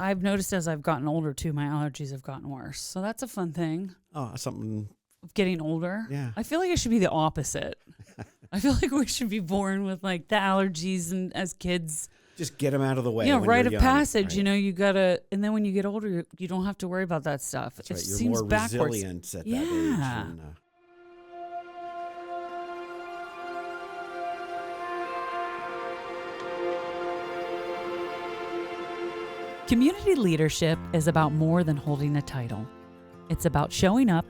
I've noticed as I've gotten older too, my allergies have gotten worse. So that's a fun thing. Oh, something. Getting older. Yeah. I feel like it should be the opposite. I feel like we should be born with like the allergies, and as kids, just get them out of the way. You know, rite of passage. Right. You know, you gotta, and then when you get older, you don't have to worry about that stuff. That's it right. You're seems more backwards. resilient at that age. And, Community leadership is about more than holding a title. It's about showing up,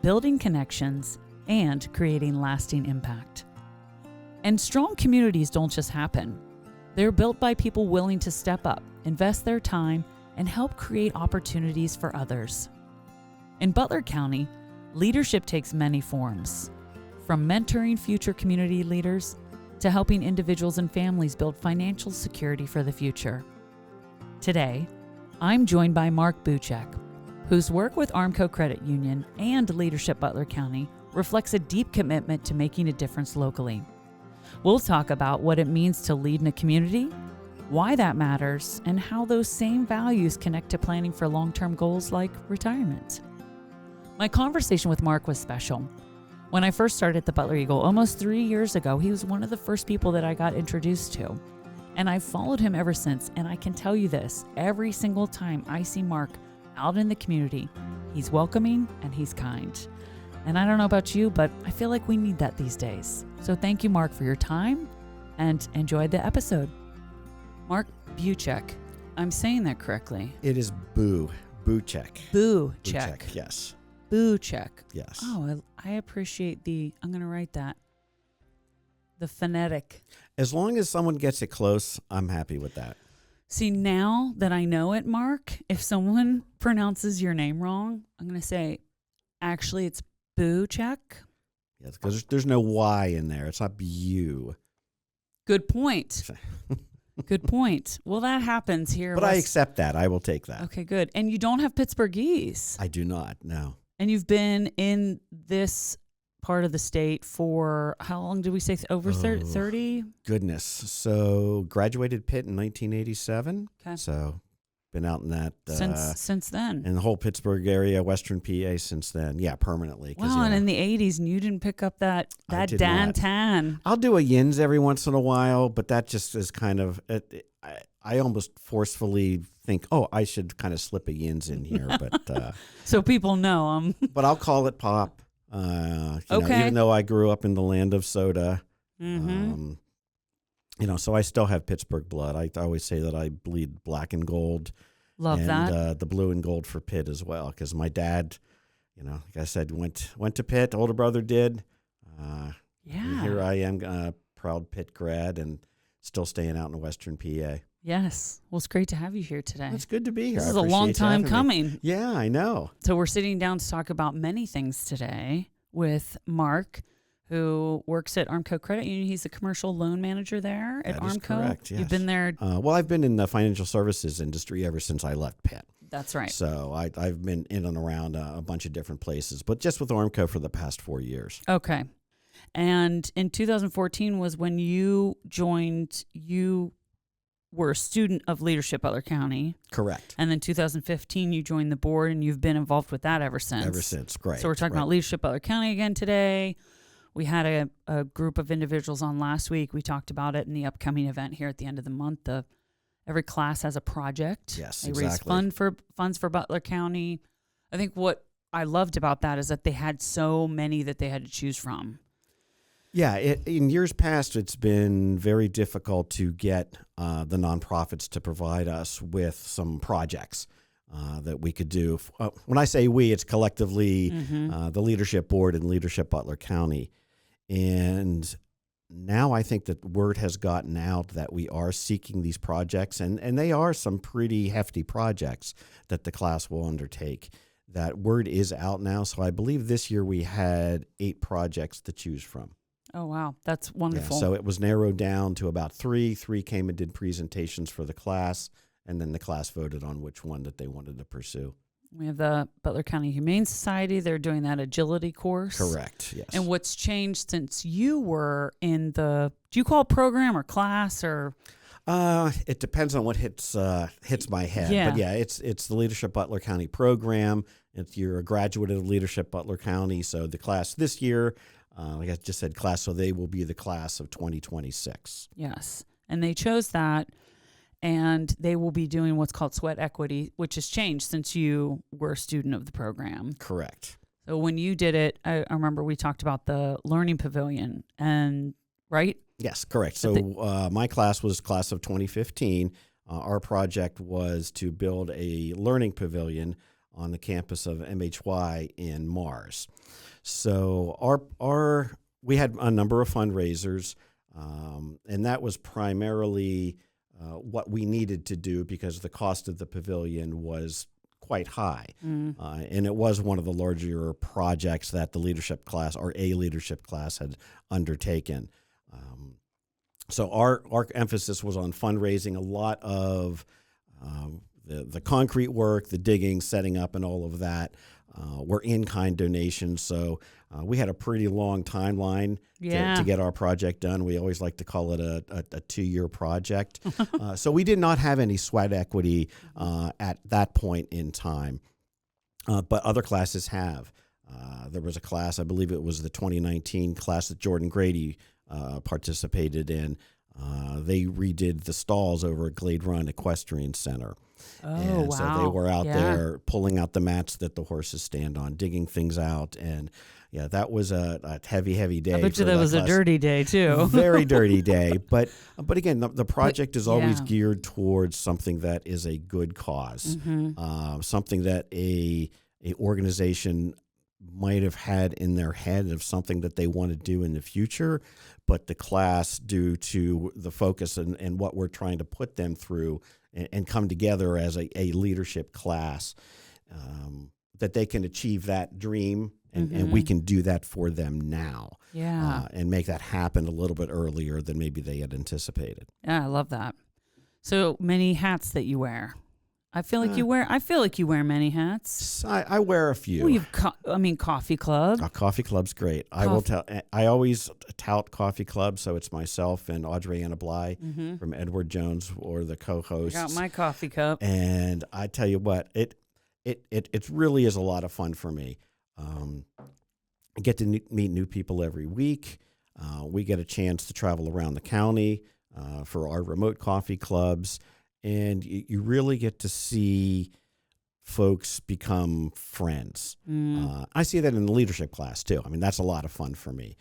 building connections, and creating lasting impact. And strong communities don't just happen. They're built by people willing to step up, invest their time, and help create opportunities for others. In Butler County, leadership takes many forms, from mentoring future community leaders to helping individuals and families build financial security for the future. Today, I'm joined by Mark Buchek, whose work with Armco Credit Union and Leadership Butler County reflects a deep commitment to making a difference locally. We'll talk about what it means to lead in a community, why that matters, and how those same values connect to planning for long-term goals like retirement. My conversation with Mark was special. When I first started at the Butler Eagle almost 3 years ago, he was one of the first people that I got introduced to. And I've followed him ever since, and I can tell you this, every single time I see Mark out in the community, he's welcoming and he's kind. And I don't know about you, but I feel like we need that these days. So thank you, Mark, for your time, and enjoy the episode. Mark Buchek. I'm saying that correctly. it is Buchek. Buchek. Yes. Buchek. Yes. Oh, I appreciate I'm going to write that. The phonetic. As long as someone gets it close, I'm happy with that. See, now that I know it, Mark, if someone pronounces your name wrong, I'm going to say, actually, it's Buchek. Yes, because there's no Y in there. It's not Bu. Good point. Good point. Well, that happens here. But I accept that. I will take that. Okay, good. And you don't have Pittsburghese. I do not, no. And you've been in this part of the state for, how long did we say? Over 30? Goodness. So graduated Pitt in 1987. Okay. So been out in that. Since then. In the whole Pittsburgh area, Western PA since then. Yeah, permanently. Wow, and in the 80s, and you didn't pick up that Dan. I'll do a yins every once in a while, but that just is kind of, I almost forcefully think, I should kind of slip a yins in here. But so people know. But I'll call it pop. Okay. Even though I grew up in the land of soda, Mm-hmm. So I still have Pittsburgh blood. I always say that I bleed black and gold. Love that. The blue and gold for Pitt as well, because my dad, like I said, went to Pitt. Older brother did. And here I am, proud Pitt grad, and still staying out in Western PA. Yes. Well, it's great to have you here today. It's good to be here. This is a long time coming. Yeah, I know. So we're sitting down to talk about many things today with Mark, who works at Armco Credit Union. He's a commercial loan manager there at Armco. That is correct, yes. You've been there. Well, I've been in the financial services industry ever since I left Pitt. That's right. So I've been in and around a bunch of different places, but just with Armco for the past 4 years. Okay. And in 2014 was when you joined, you were a student of Leadership Butler County. Correct. And then 2015, you joined the board, and you've been involved with that ever since. Ever since, great. So we're talking about Leadership Butler County again today. We had a group of individuals on last week. We talked about it in the upcoming event here at the end of the month. Every class has a project. Yes, they exactly. raise funds for Butler County. I think what I loved about that is that they had so many that they had to choose from. Yeah, in years past, it's been very difficult to get the nonprofits to provide us with some projects that we could do. When I say we, it's collectively the Leadership Board and Leadership Butler County. And now I think that word has gotten out that we are seeking these projects, and they are some pretty hefty projects that the class will undertake. That word is out now, so I believe this year we had 8 projects to choose from. Oh, wow. That's wonderful. Yeah, so it was narrowed down to about 3. 3 came and did presentations for the class, and then the class voted on which one that they wanted to pursue. We have the Butler County Humane Society. They're doing that agility course. Correct, yes. And what's changed since you were in do you call it program or class or? It depends on what hits my head. Yeah. But yeah, it's the Leadership Butler County program. If you're a graduate of Leadership Butler County, so the class this year, like I just said, class, so they will be the class of 2026. Yes. And they chose that, and they will be doing what's called sweat equity, which has changed since you were a student of the program. Correct. So when you did it, I remember we talked about the learning pavilion, and right? Yes, correct. So my class was class of 2015. Our project was to build a learning pavilion on the campus of MHY in Mars. So we had a number of fundraisers, and that was primarily what we needed to do because the cost of the pavilion was quite high. And it was one of the larger projects that the leadership class, or a leadership class, had undertaken. So our emphasis was on fundraising. A lot of the concrete work, the digging, setting up, and all of that were in-kind donations. So we had a pretty long timeline to get our project done. We always like to call it a 2-year project. So we did not have any sweat equity at that point in time, but other classes have. There was a class, I believe it was the 2019 class that Jordan Grady participated in. They redid the stalls over at Glade Run Equestrian Center. Oh, wow. So they were out there pulling out the mats that the horses stand on, digging things out. And yeah, that was a heavy, heavy day. I bet you that was a dirty day too. Very dirty day. But again, the project is always geared towards something that is a good cause, something that a organization might have had in their head of something that they want to do in the future, but the class, due to the focus and what we're trying to put them through and come together as a leadership class, that they can achieve that dream, and we can do that for them now, and make that happen a little bit earlier than maybe they had anticipated. Yeah, I love that. So many hats that you wear. I feel like you wear many hats. I wear a few. Well, you've Coffee Club. Coffee Club's great. I always tout Coffee Club, so it's myself and Audrey Anna Bly from Edward Jones, or the co-hosts. I got my coffee cup. And I tell you what, it really is a lot of fun for me. I get to meet new people every week. We get a chance to travel around the county for our remote coffee clubs. And you really get to see folks become friends. I see that in the leadership class too. I mean, that's a lot of fun for me.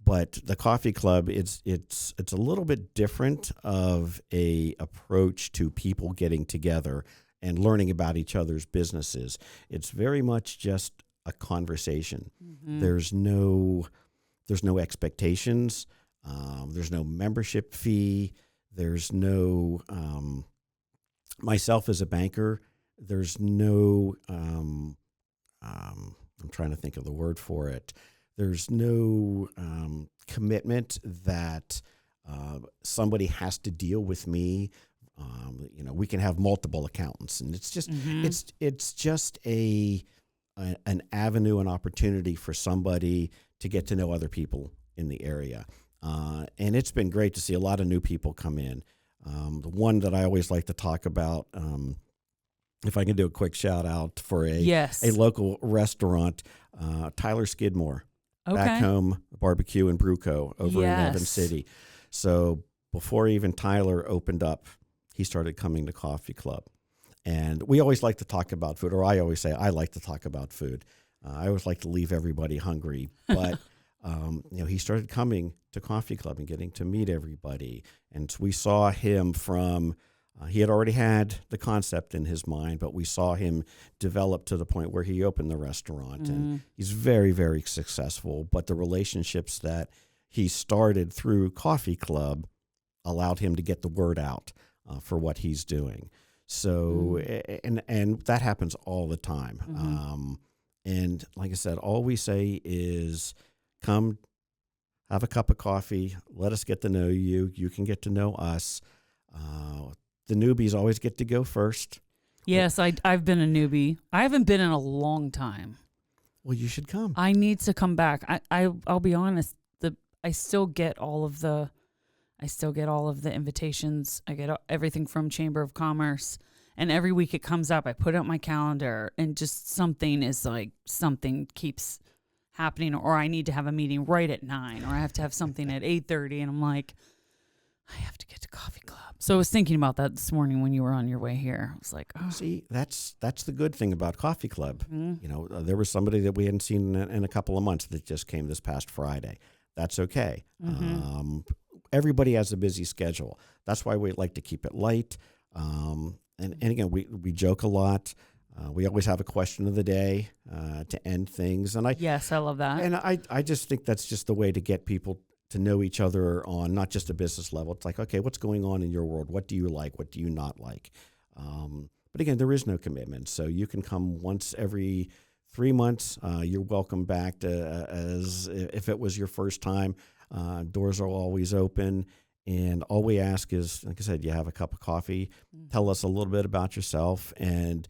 But the coffee club, it's a little bit different of a approach to people getting together and learning about each other's businesses. It's very much just a conversation. There's no expectations. There's no membership fee. There's no myself as a banker, there's no, I'm trying to think of the word for it. There's no commitment that somebody has to deal with me. We can have multiple accountants, and it's just it's just an avenue, an opportunity for somebody to get to know other people in the area. And it's been great to see a lot of new people come in. The one that I always like to talk about, if I can do a quick shout out for a local restaurant, Tyler Skidmore, Back Home Barbecue and Brew Co. over in Evans City. So before even Tyler opened up, he started coming to Coffee Club. And we always like to talk about food, or I always say I like to talk about food. I always like to leave everybody hungry, but he started coming to Coffee Club and getting to meet everybody. And we saw him from, he had already had the concept in his mind, but we saw him develop to the point where he opened the restaurant. And he's very, very successful. But the relationships that he started through Coffee Club allowed him to get the word out for what he's doing. So, and that happens all the time. And like I said, all we say is, come, have a cup of coffee. Let us get to know you. You can get to know us. The newbies always get to go first. Yes, I've been a newbie. I haven't been in a long time. Well, you should come. I need to come back. I'll be honest. I still get all of the. I still get all of the invitations. I get everything from Chamber of Commerce. And every week it comes up. I put out my calendar and just something keeps happening, or I need to have a meeting right at 9, or I have to have something at 8:30. And I'm like, I have to get to coffee club. So I was thinking about that this morning when you were on your way here. I was like, oh. See, that's the good thing about coffee club. Mm-hmm. You know, there was somebody that we hadn't seen in a couple of months that just came this past Friday. That's okay. Mm-hmm. Everybody has a busy schedule. That's why we like to keep it light. And again, we joke a lot. We always have a question of the day to end things. And Yes, I love that. And I just think that's just the way to get people to know each other on not just a business level. It's like, okay, what's going on in your world? What do you like? What do you not like? But again, there is no commitment. So you can come once every 3 months. You're welcome back as if it was your first time. Doors are always open. And all we ask is, like I said, you have a cup of coffee, tell us a little bit about yourself. And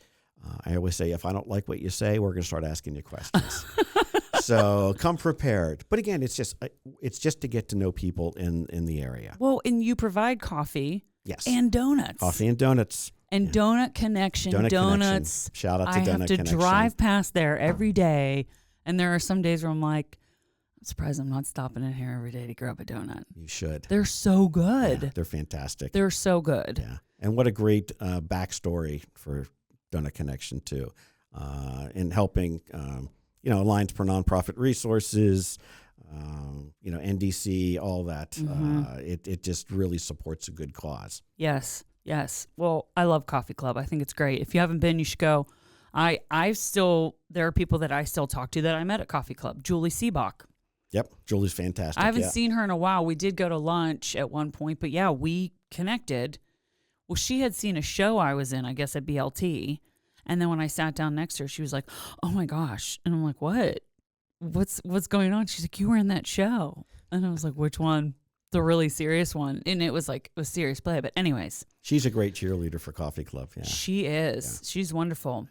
I always say, if I don't like what you say, we're going to start asking you questions. So come prepared. But again, it's just to get to know people in the area. Well, and you provide coffee. Yes. And donuts. Coffee and donuts. And Donut Connection. Donuts. Shout out to Donut Connection. I have to drive past there every day. And there are some days where I'm like, I'm surprised I'm not stopping in here every day to grab a donut. You should. They're so good. Yeah, they're fantastic. They're so good. Yeah. And what a great backstory for Donut Connection, too, in helping, Alliance for Nonprofit Resources, NDC, all that. Mm-hmm. It just really supports a good cause. Yes. Well, I love Coffee Club. I think it's great. If you haven't been, you should go. There are people that I still talk to that I met at Coffee Club. Julie Seebach. Yep. Julie's fantastic. I haven't seen her in a while. We did go to lunch at one point, but yeah, we connected. Well, she had seen a show I was in, I guess at BLT. And then when I sat down next to her, she was like, oh my gosh. And I'm like, what? What's going on? She's like, you were in that show. And I was like, which one? The really serious one. And it was like a serious play. But anyways. She's a great cheerleader for Coffee Club. Yeah. She is. Yeah. She's wonderful.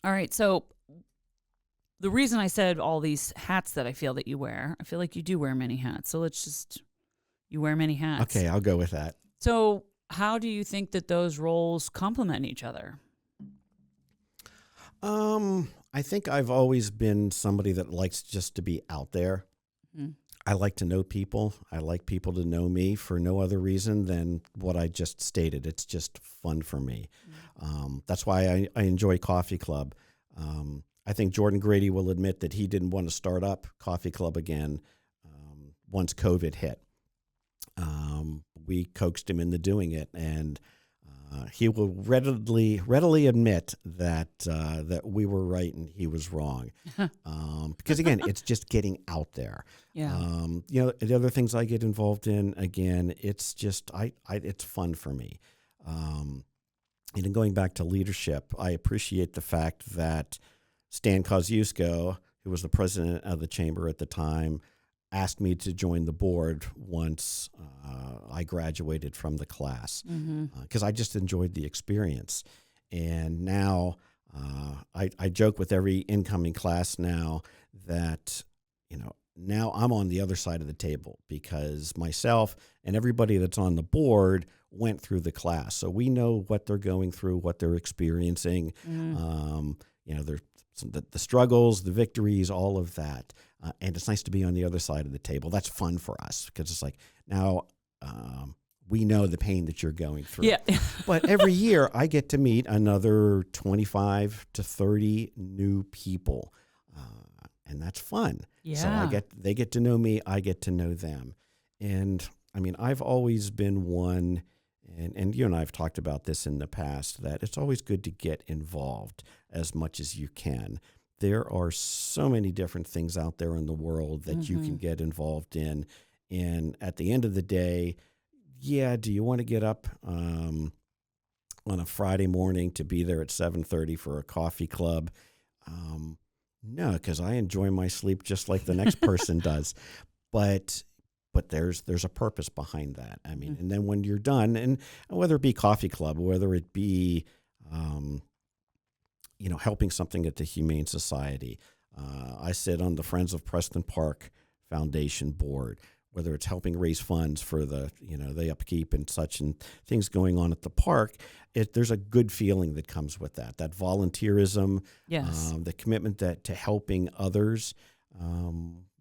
All right. So the reason I said all these hats that I feel that you wear, I feel like you do wear many hats. So you wear many hats. Okay, I'll go with that. So how do you think that those roles complement each other? I think I've always been somebody that likes just to be out there. Mm-hmm. I like to know people. I like people to know me for no other reason than what I just stated. It's just fun for me. Mm-hmm. That's why I enjoy Coffee Club. I think Jordan Grady will admit that he didn't want to start up Coffee Club again once COVID hit. We coaxed him into doing it, and he will readily admit that we were right and he was wrong. Because again, it's just getting out there. Yeah. The other things I get involved in, again, it's just it's fun for me. And going back to leadership, I appreciate the fact that Stan Kosciuszko, who was the president of the chamber at the time, asked me to join the board once I graduated from the class, because I just enjoyed the experience. And now I joke with every incoming class now that, now I'm on the other side of the table, because myself and everybody that's on the board went through the class. So we know what they're going through, what they're experiencing, the struggles, the victories, all of that. And it's nice to be on the other side of the table. That's fun for us, because it's like, now we know the pain that you're going through. Yeah. But every year I get to meet another 25 to 30 new people. And that's fun. Yeah. So they get to know me, I get to know them. And I mean, I've always been one, and you and I have talked about this in the past, that it's always good to get involved as much as you can. There are so many different things out there in the world that you can get involved in. And at the end of the day, do you want to get up on a Friday morning to be there at 7:30 for a coffee club? No, because I enjoy my sleep just like the next person does. But there's a purpose behind that. I mean, and then when you're done, and whether it be coffee club, whether it be helping something at the Humane Society. I sit on the Friends of Preston Park Foundation board. whether it's helping raise funds for the upkeep and such and things going on at the park, there's a good feeling that comes with that volunteerism, Yes. the commitment to helping others.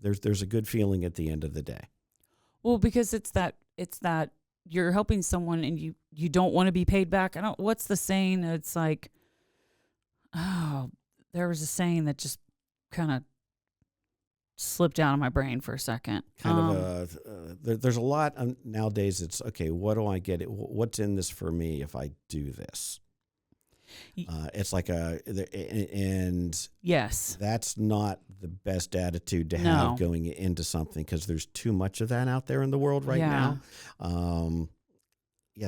There's a good feeling at the end of the day. Well, because it's that you're helping someone and you don't want to be paid back. What's the saying? It's like, there was a saying that just kind of slipped out of my brain for a second. There's a lot nowadays. It's okay. What do I get? What's in this for me if I do this? It's like and yes, that's not the best attitude to have going into something, because there's too much of that out there in the world right now.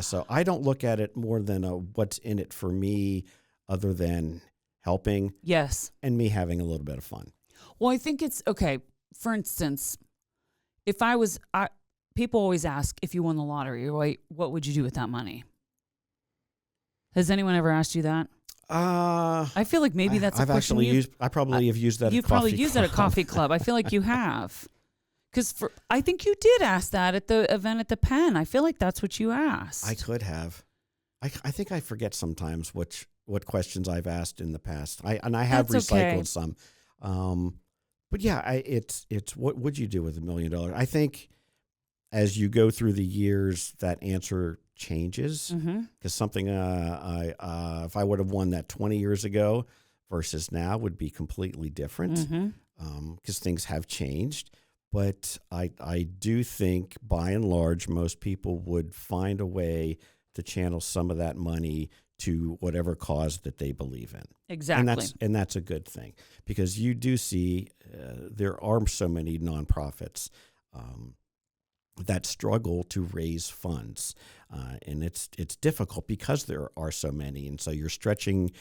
So I don't look at it more than what's in it for me, other than helping. Yes, and me having a little bit of fun. Well, I think it's okay. For instance, if people always ask, if you won the lottery, right, what would you do with that money? Has anyone ever asked you that? I feel like maybe that's a question I probably have used that. You've probably used that at coffee club. I feel like you have, because I think you did ask that at the event at the Penn. I feel like that's what you asked. I could have. I think I forget sometimes what questions I've asked in the past. I have that's recycled okay. some. But yeah, it's what would you do with $1 million? I think as you go through the years, that answer changes, because something if I would have won that 20 years ago versus now would be completely different, because things have changed. But I do think by and large most people would find a way to channel some of that money to whatever cause that they believe in. Exactly. And that's a good thing, because you do see there are so many nonprofits that struggle to raise funds. And it's difficult because there are so many. And so you're stretching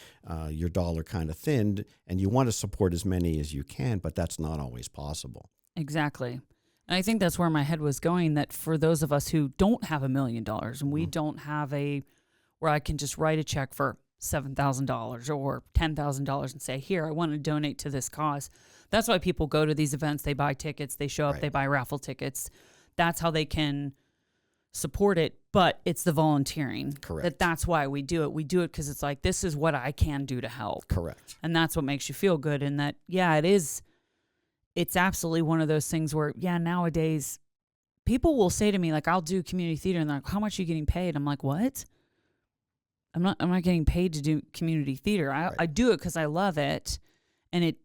your dollar kind of thin, and you want to support as many as you can, but that's not always possible. Exactly. And I think that's where my head was going, that for those of us who don't have $1 million and we don't have where I can just write a check for $7,000 or $10,000 and say, here, I want to donate to this cause. That's why people go to these events. They buy tickets, they show up, Right. They buy raffle tickets. That's how they can support it. But it's the volunteering. Correct. That's why we do it. We do it because it's like, this is what I can do to help. Correct. And that's what makes you feel good. And that, it is. It's absolutely one of those things where, nowadays people will say to me, like, I'll do community theater, and they're like, how much are you getting paid? I'm like, what? I'm not getting paid to do community theater. I do it because I love it, and it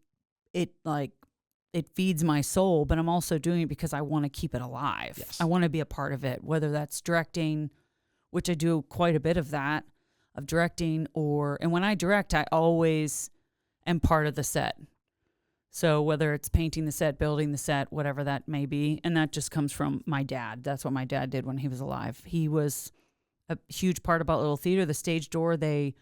feeds my soul, but I'm also doing it because I want to keep it alive. Yes. I want to be a part of it, whether that's directing, which I do quite a bit of that, of directing, and when I direct, I always am part of the set. So whether it's painting the set, building the set, whatever that may be, and that just comes from my dad. That's what my dad did when he was alive. He was a huge part about Little Theater. The stage door, they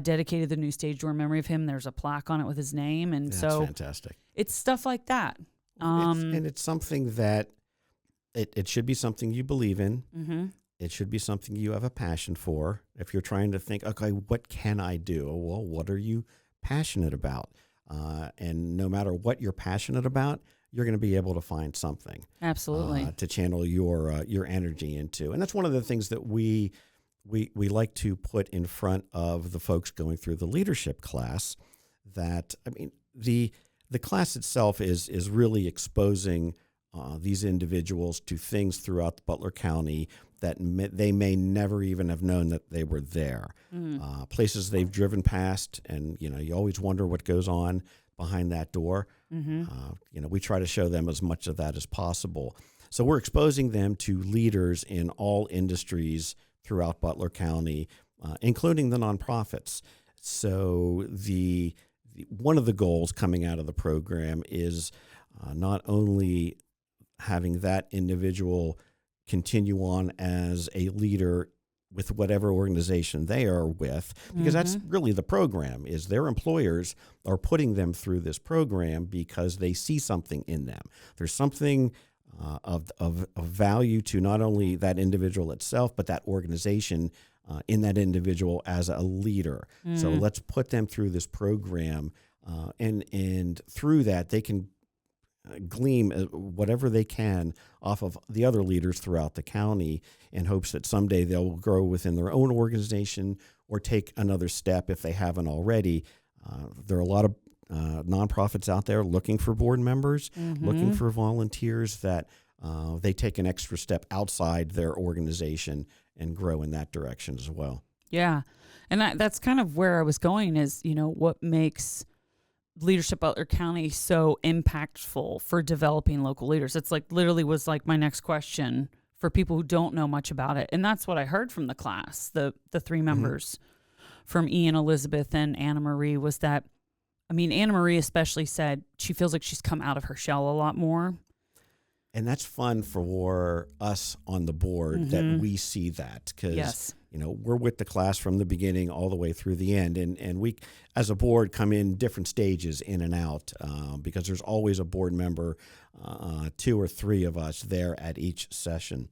dedicated the new stage door in memory of him. There's a plaque on it with his name. And That's so fantastic. It's stuff like that. And it's something that it should be something you believe in. Mm-hmm. It should be something you have a passion for. If you're trying to think, okay, what can I do? Well, what are you passionate about? And no matter what you're passionate about, you're going to be able to find something. Absolutely. To channel your energy into. And that's one of the things that we like to put in front of the folks going through the leadership class. That, I mean, the class itself is really exposing these individuals to things throughout the Butler County that they may never even have known that they were there. Places they've driven past, and you always wonder what goes on behind that door. We try to show them as much of that as possible. So we're exposing them to leaders in all industries throughout Butler County, including the nonprofits. So one of the goals coming out of the program is not only having that individual continue on as a leader with whatever organization they are with, because that's really the program, is their employers are putting them through this program because they see something in them. There's something of value to not only that individual itself, but that organization in that individual as a leader. So let's put them through this program, and through that they can glean whatever they can off of the other leaders throughout the county in hopes that someday they'll grow within their own organization or take another step if they haven't already. There are a lot of nonprofits out there looking for board members, looking for volunteers that they take an extra step outside their organization and grow in that direction as well. Yeah. And that's kind of where I was going is, what makes Leadership Butler County so impactful for developing local leaders. It's like literally was like my next question for people who don't know much about it. And that's what I heard from the class, the three members from Ian, Elizabeth, and Anna Marie was that, Anna Marie especially said she feels like she's come out of her shell a lot more. And that's fun for us on the board that we see that because, we're with the class from the beginning all the way through the end. And we, as a board, come in different stages in and out because there's always a board member, 2 or 3 of us there at each session.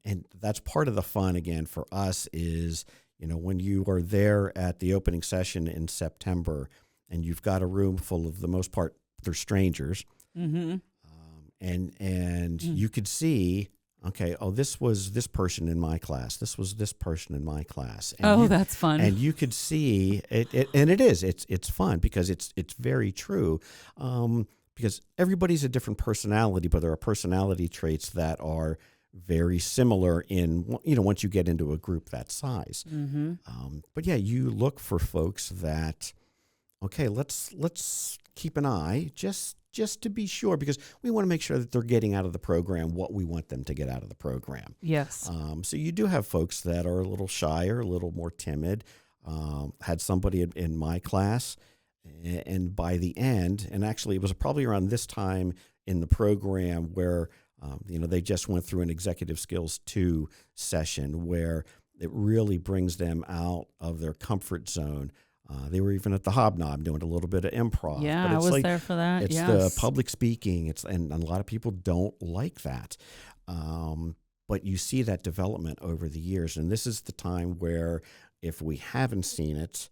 And that's part of the fun, again, for us is, when you are there at the opening session in September and you've got a room full of, the most part, they're strangers. And you could see, okay, this was this person in my class. This was this person in my class. And that's fun. And you could see it, and it's fun because it's very true. Because everybody's a different personality, but there are personality traits that are very similar in, once you get into a group that size. But yeah, you look for folks that, okay, let's keep an eye just to be sure, because we want to make sure that they're getting out of the program what we want them to get out of the program. Yes. So you do have folks that are a little shyer, a little more timid. Had somebody in my class, and by the end, and actually it was probably around this time in the program where, they just went through an Executive Skills 2 session where it really brings them out of their comfort zone. They were even at the Hobnob doing a little bit of improv. Yeah, but it's I was there for that. It's the public speaking. And a lot of people don't like that. But you see that development over the years. And this is the time where if we haven't seen it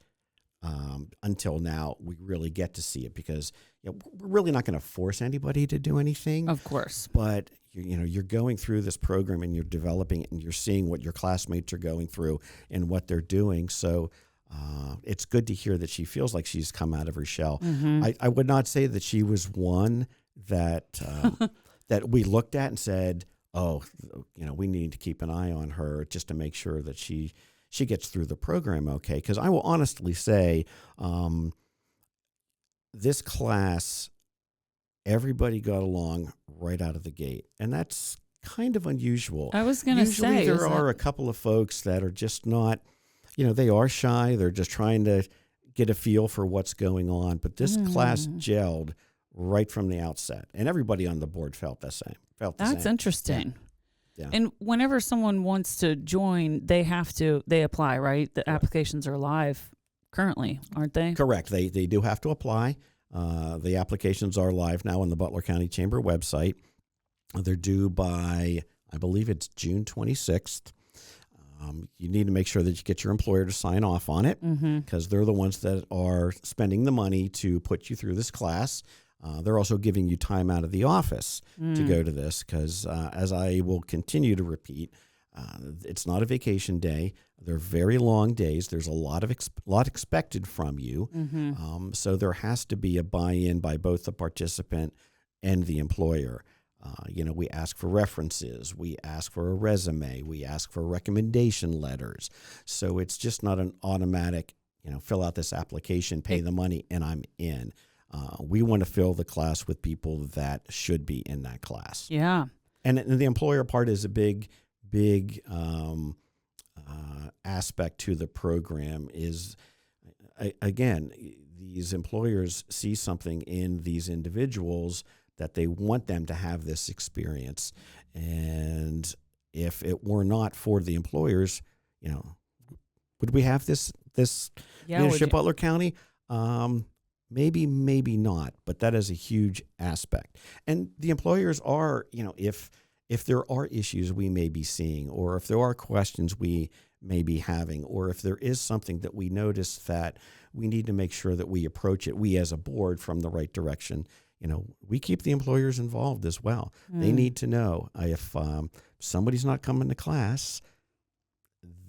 until now, we really get to see it because we're really not going to force anybody to do anything. Of course. But you're going through this program and you're developing it and you're seeing what your classmates are going through and what they're doing. So it's good to hear that she feels like she's come out of her shell. I would not say that she was one that that we looked at and said, oh, we need to keep an eye on her just to make sure that she gets through the program okay. Because I will honestly say this class, everybody got along right out of the gate. And that's kind of unusual. I was going to say. Usually there are a couple of folks that are just not, they are shy. They're just trying to get a feel for what's going on. But this class gelled right from the outset. And everybody on the board felt the same. That's interesting. Yeah. And whenever someone wants to join, they apply, right? The applications are live currently, aren't they? Correct. They do have to apply. The applications are live now on the Butler County Chamber website. They're due by, I believe it's June 26th. You need to make sure that you get your employer to sign off on it because they're the ones that are spending the money to put you through this class. They're also giving you time out of the office to go to this because, as I will continue to repeat, it's not a vacation day. They're very long days. There's a lot expected from you. So there has to be a buy-in by both the participant and the employer. We ask for references. We ask for a resume. We ask for recommendation letters. So it's just not an automatic, fill out this application, pay the money, and I'm in. We want to fill the class with people that should be in that class. Yeah. And the employer part is a big aspect to the program is, again, these employers see something in these individuals that they want them to have this experience. And if it were not for the employers, would we have this Leadership Butler County? Maybe not, but that is a huge aspect. And the employers are, if there are issues we may be seeing, or if there are questions we may be having, or if there is something that we notice that we need to make sure that we approach it, we as a board, from the right direction, we keep the employers involved as well. They need to know if somebody's not coming to class,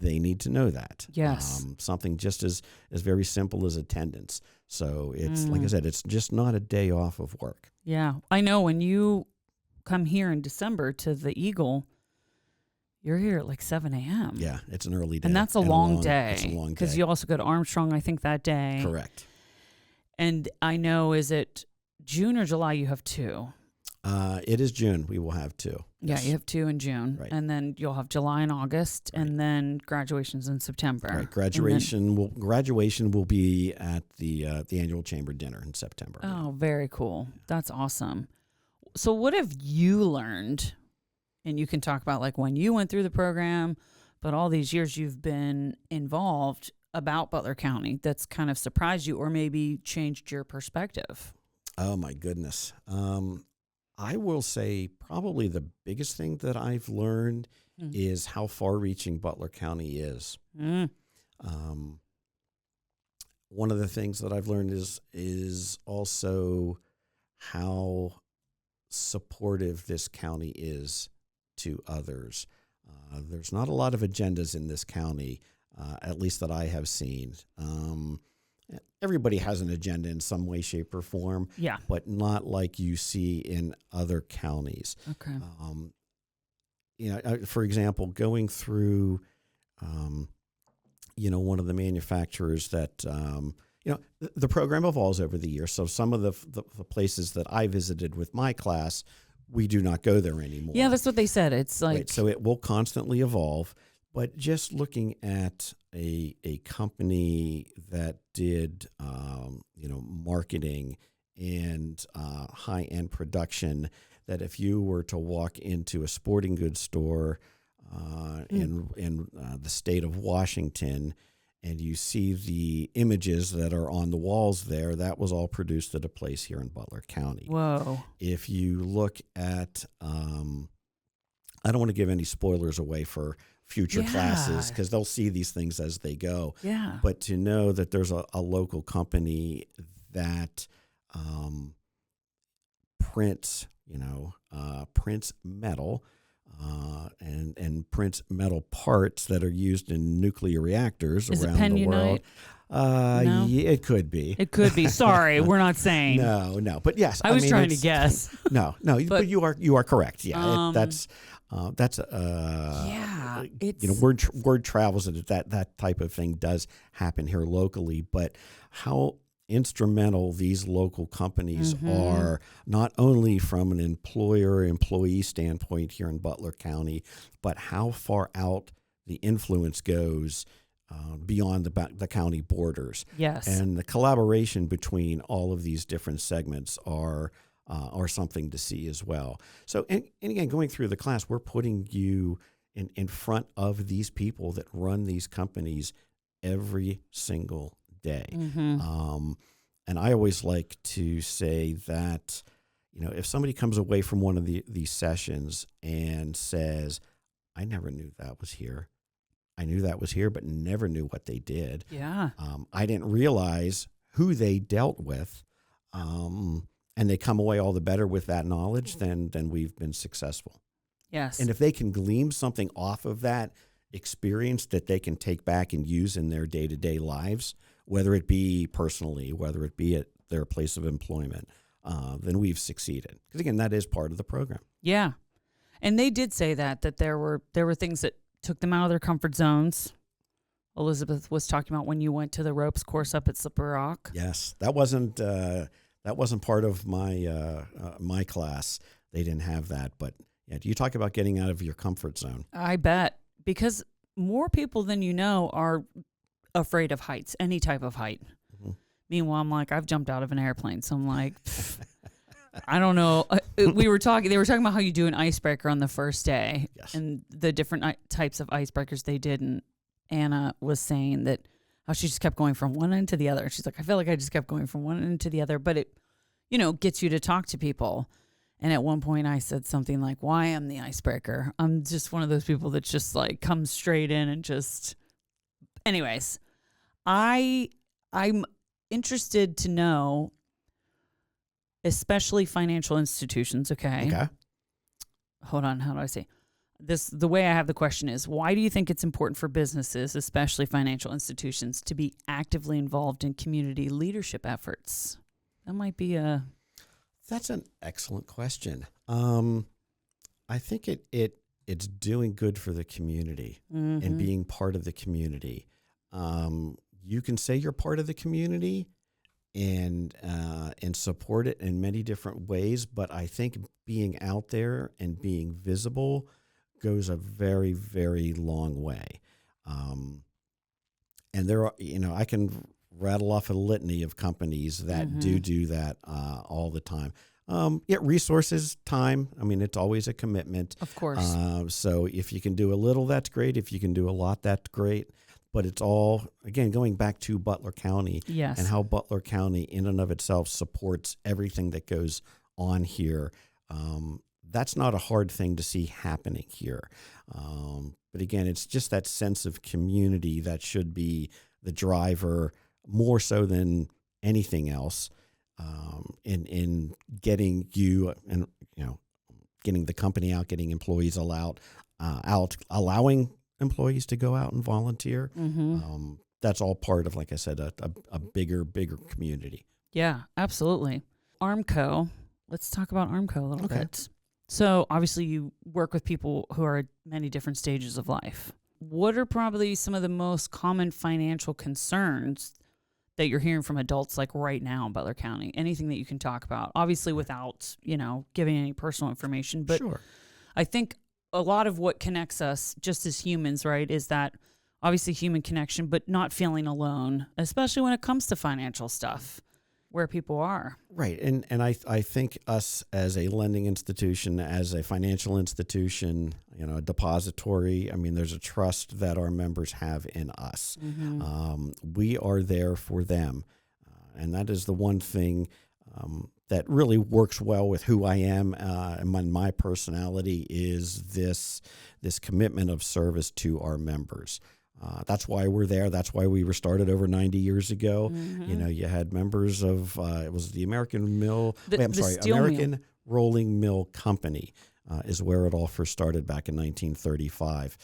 they need to know that. Yes. Something just as very simple as attendance. So it's, like I said, it's just not a day off of work. Yeah. I know when you come here in December to the Eagle, you're here at like 7 a.m. Yeah, it's an early day. And that's a long day. It's a long day. Because you also go to Armstrong, I think, that day. Correct. And I know, is it June or July you have 2? It is June. We will have 2. Yeah, Yes. you have 2 in June. Right. And then you'll have July and August. Right. And then graduation's in September. Right. Graduation will be at the annual chamber dinner in September. Oh, very cool. That's awesome. So what have you learned? And you can talk about like when you went through the program, but all these years you've been involved about Butler County that's kind of surprised you or maybe changed your perspective. Oh, my goodness. I will say probably the biggest thing that I've learned is how far-reaching Butler County is. Mm. One of the things that I've learned is also how supportive this county is to others. There's not a lot of agendas in this county, at least that I have seen. Everybody has an agenda in some way, shape, or form, Yeah. but not like you see in other counties. Okay. For example, going through, one of the manufacturers that, the program evolves over the years. So some of the places that I visited with my class, we do not go there anymore. Yeah, that's what they said. It's like, Right, so it will constantly evolve. But just looking at a company that did, marketing and high-end production, that if you were to walk into a sporting goods store in the state of Washington and you see the images that are on the walls there, that was all produced at a place here in Butler County. whoa. If you look at, I don't want to give any spoilers away for future classes because they'll see these things as they go. Yeah. But to know that there's a local company that prints metal and prints metal parts that are used in nuclear reactors Is it around Penn the world. Unite? No? Yeah, it could be. It could be. Sorry, we're not saying. No. But yes, I was mean, trying to guess. No. But you are correct. Yeah, that's Yeah, it's word travels that type of thing does happen here locally. But how instrumental these local companies are, not only from an employer-employee standpoint here in Butler County, but how far out the influence goes beyond the county borders. Yes. And the collaboration between all of these different segments are something to see as well. So, and again, going through the class, we're putting you in front of these people that run these companies every single day. And I always like to say that, if somebody comes away from one of these sessions and says, I never knew that was here. I knew that was here, but never knew what they did. Yeah. I didn't realize who they dealt with. And they come away all the better with that knowledge, then we've been successful. Yes. And if they can glean something off of that experience that they can take back and use in their day-to-day lives, whether it be personally, whether it be at their place of employment, then we've succeeded. Because again, that is part of the program. Yeah. And they did say that there were things that took them out of their comfort zones. Elizabeth was talking about when you went to the ropes course up at Slippery Rock. Yes, that wasn't part of my my class. They didn't have that, but yeah, you talk about getting out of your comfort zone. I bet, because more people than you know are afraid of heights, any type of height. Meanwhile, I'm like, I've jumped out of an airplane, so I'm like, I don't know. They were talking about how you do an icebreaker on the first day, Yes. and the different types of icebreakers they did. And Anna was saying that how she just kept going from one end to the other. She's like, I feel like I just kept going from one end to the other, but it, gets you to talk to people. And at one point I said something like, why I'm the icebreaker. I'm just one of those people that just like comes straight in and just, anyways, I'm interested to know especially financial institutions. Okay. Hold on. How do I say this? The way I have the question is, why do you think it's important for businesses, especially financial institutions, to be actively involved in community leadership efforts? That might be That's an excellent question. I think it's doing good for the community and being part of the community. You can say you're part of the community and support it in many different ways, but I think being out there and being visible goes a very, very long way. And there are, I can rattle off a litany of companies that do that all the time. Resources, time. I mean, it's always a commitment. of course. So if you can do a little, that's great. If you can do a lot, that's great. But it's all, again, going back to Butler County Yes. and how Butler County in and of itself supports everything that goes on here. That's not a hard thing to see happening here. But again, it's just that sense of community that should be the driver more so than anything else in getting you and, getting the company out, getting employees out, allowing employees to go out and volunteer. That's all part of, like I said, a bigger community. Yeah, absolutely. Armco. Let's talk about Armco a little bit. So obviously you work with people who are at many different stages of life. What are probably some of the most common financial concerns that you're hearing from adults like right now in Butler County? Anything that you can talk about, obviously without, giving any personal information, but Sure. I think a lot of what connects us just as humans, right, is that obviously human connection, but not feeling alone, especially when it comes to financial stuff, where people are. Right. And I think us as a lending institution, as a financial institution, a depository, I mean, there's a trust that our members have in us. We are there for them. And that is the one thing that really works well with who I am and my personality is this commitment of service to our members. That's why we're there. That's why we were started over 90 years ago. You had members of, it was the American American Rolling Mill Company is where it all first started back in 1935,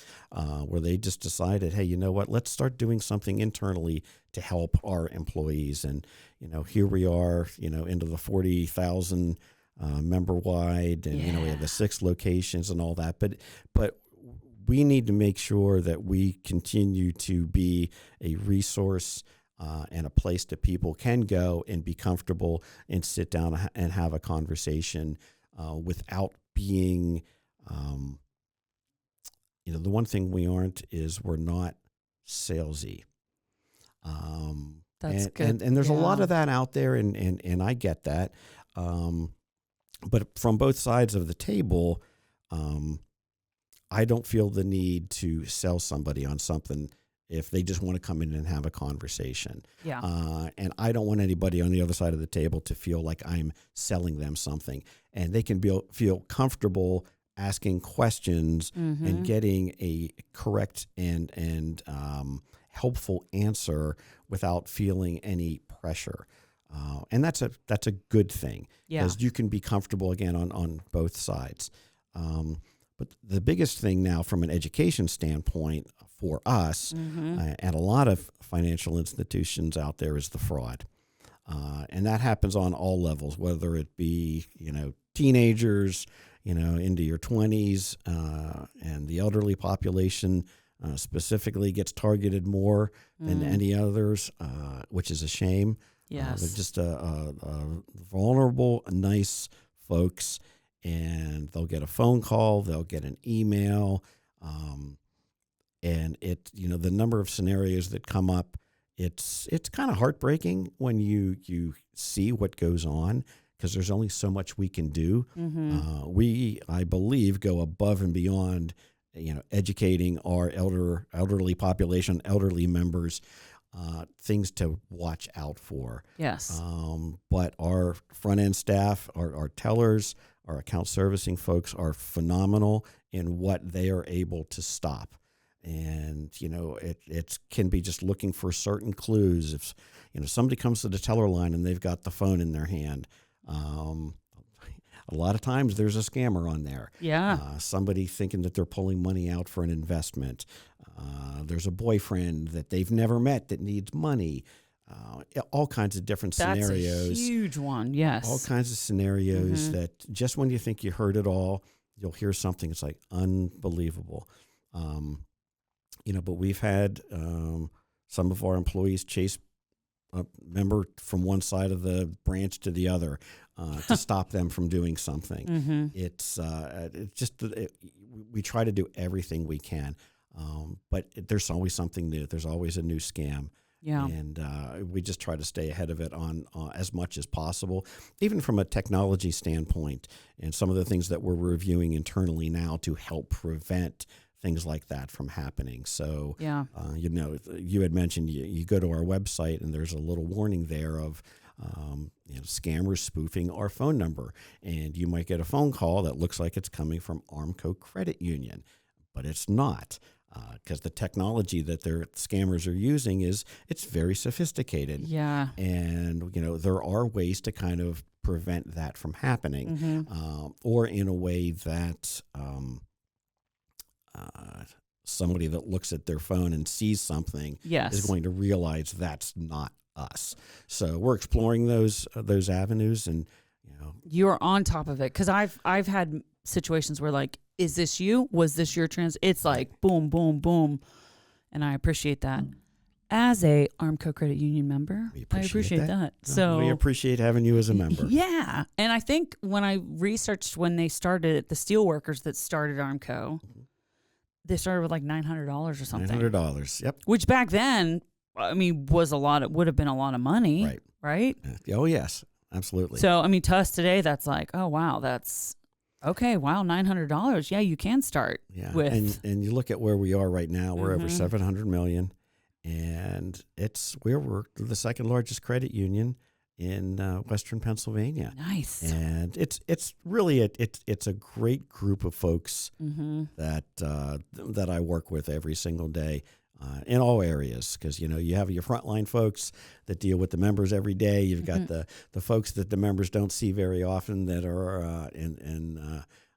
where they just decided, hey, you know what, let's start doing something internally to help our employees. And, here we are, into the 40,000 member wide, and, we have the 6 locations and all that. But we need to make sure that we continue to be a resource and a place that people can go and be comfortable and sit down and have a conversation without being, the one thing we aren't is we're not salesy. That's good. And there's a lot of that out there, and I get that. But from both sides of the table, I don't feel the need to sell somebody on something if they just want to come in and have a conversation. Yeah. And I don't want anybody on the other side of the table to feel like I'm selling them something. And they can feel comfortable asking questions and getting a correct and helpful answer without feeling any pressure. And that's a good thing, because you can be comfortable again on both sides. But the biggest thing now from an education standpoint for us and a lot of financial institutions out there is the fraud. And that happens on all levels, whether it be, teenagers, into your 20s, and the elderly population specifically gets targeted more than any others, which is a shame. Yes. They're just vulnerable, nice folks, and they'll get a phone call, they'll get an email, and the number of scenarios that come up, it's kind of heartbreaking when you see what goes on, because there's only so much we can do. We, I believe, go above and beyond, educating our elderly population, elderly members, things to watch out for. Yes. But our front end staff, our tellers, our account servicing folks are phenomenal in what they are able to stop. And, it can be just looking for certain clues. If, somebody comes to the teller line and they've got the phone in their hand, A lot of times there's a scammer on there. Yeah. Somebody thinking that they're pulling money out for an investment. There's a boyfriend that they've never met that needs money. All kinds of different scenarios. That's a huge one, yes. All kinds of scenarios that just when you think you heard it all, you'll hear something. It's like unbelievable. But we've had some of our employees chase a member from one side of the branch to the other to stop them from doing something. It's just we try to do everything we can, but there's always something new. There's always a new scam. Yeah. And we just try to stay ahead of it on as much as possible, even from a technology standpoint, and some of the things that we're reviewing internally now to help prevent things like that from happening. So, yeah. You had mentioned you go to our website and there's a little warning there of scammers spoofing our phone number. And you might get a phone call that looks like it's coming from Armco Credit Union, but it's not. Because the technology that their scammers are using it's very sophisticated. Yeah. And, there are ways to kind of prevent that from happening, or in a way that somebody that looks at their phone and sees something is going to realize that's not us. So we're exploring those avenues, and you're on top of it, because I've had situations where, like, is this you? Was this your It's like boom, boom, boom, and I appreciate that. As a Armco Credit Union member, I appreciate that. So we appreciate having you as a member. Yeah, and I think when I researched when they started, the steelworkers that started Armco, they started with like $900 or something. $900, yep. Which back then, I mean, would have been a lot of money, right? Oh yes, absolutely. So I mean, to us today, that's like, oh wow, that's. Okay, wow, $900. Yeah, you can start with. And you look at where we are right now, we're over $700 million, and we're the second largest credit union in Western Pennsylvania. Nice. And it's really it's a great group of folks that I work with every single day. In all areas, because you have your frontline folks that deal with the members every day. You've got the folks that the members don't see very often that are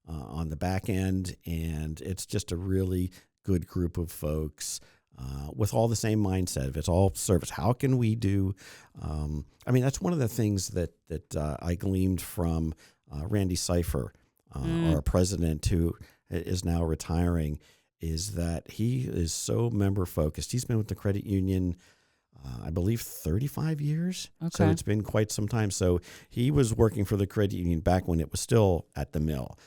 on the back end, and it's just a really good group of folks with all the same mindset. If it's all service, how can we do? That's one of the things that I gleaned from Randy Seifer, our president, who is now retiring. Is that he is so member focused. He's been with the credit union, I believe, 35 years. Okay. So it's been quite some time. So he was working for the credit union back when it was still at the mill,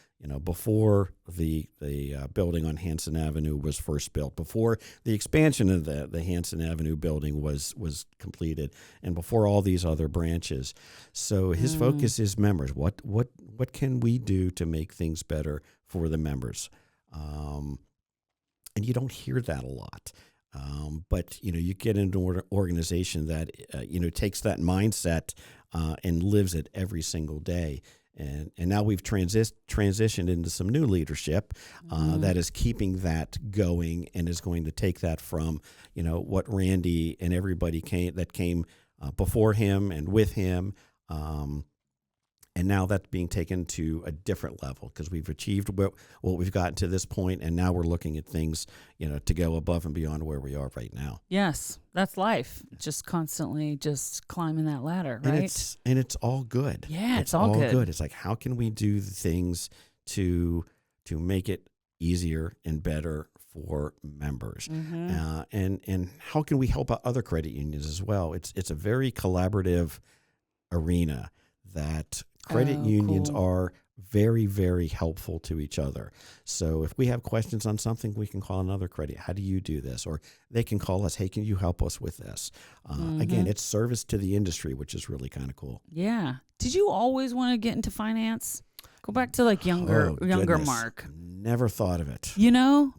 before the building on Hanson Avenue was first built, before the expansion of the Hanson Avenue building was completed, and before all these other branches. So his focus is members. What can we do to make things better for the members? And you don't hear that a lot. But, you get into an organization that, takes that mindset and lives it every single day. And now we've transitioned into some new leadership that is keeping that going and is going to take that from, what Randy and everybody came before him and with him. And now that's being taken to a different level because we've achieved what we've gotten to this point, and now we're looking at things, to go above and beyond where we are right now. Yes, that's life. Just constantly just climbing that ladder, right? And it's all good. Yeah, it's all good. It's like, how can we do things to make it easier and better for members? And how can we help out other credit unions as well? It's a very collaborative arena that credit unions are very, very helpful to each other. So if we have questions on something, we can call another credit. How do you do this? Or they can call us, hey, can you help us with this? Again, it's service to the industry, which is really kind of cool. Yeah. Did you always want to get into finance? Go back to like younger Mark. Never thought of it. No.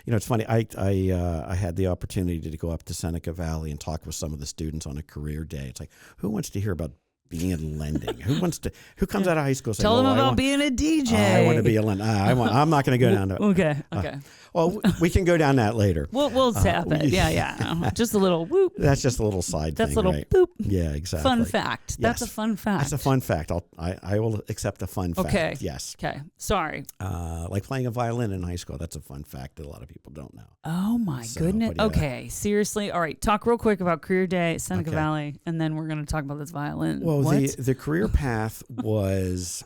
It's funny. I had the opportunity to go up to Seneca Valley and talk with some of the students on a career day. It's like, who wants to hear about being in lending? Who comes out of high school saying, Tell them about being a DJ. I want to be a lender. I'm not going to go down to it. Okay. Well, we can go down that later. We'll tap it. Yeah. Just a little whoop. That's just a little side thing. That's a little right? boop. Yeah, exactly. Fun fact. That's a fun fact. That's a fun fact. I will accept a fun fact. Okay. Yes. Okay. Sorry. Like playing a violin in high school. That's a fun fact that a lot of people don't know. Oh my goodness. Yeah. Okay. Seriously. All right. Talk real quick about career day at Seneca Valley, and then we're going to talk about this violin. Well, the career path was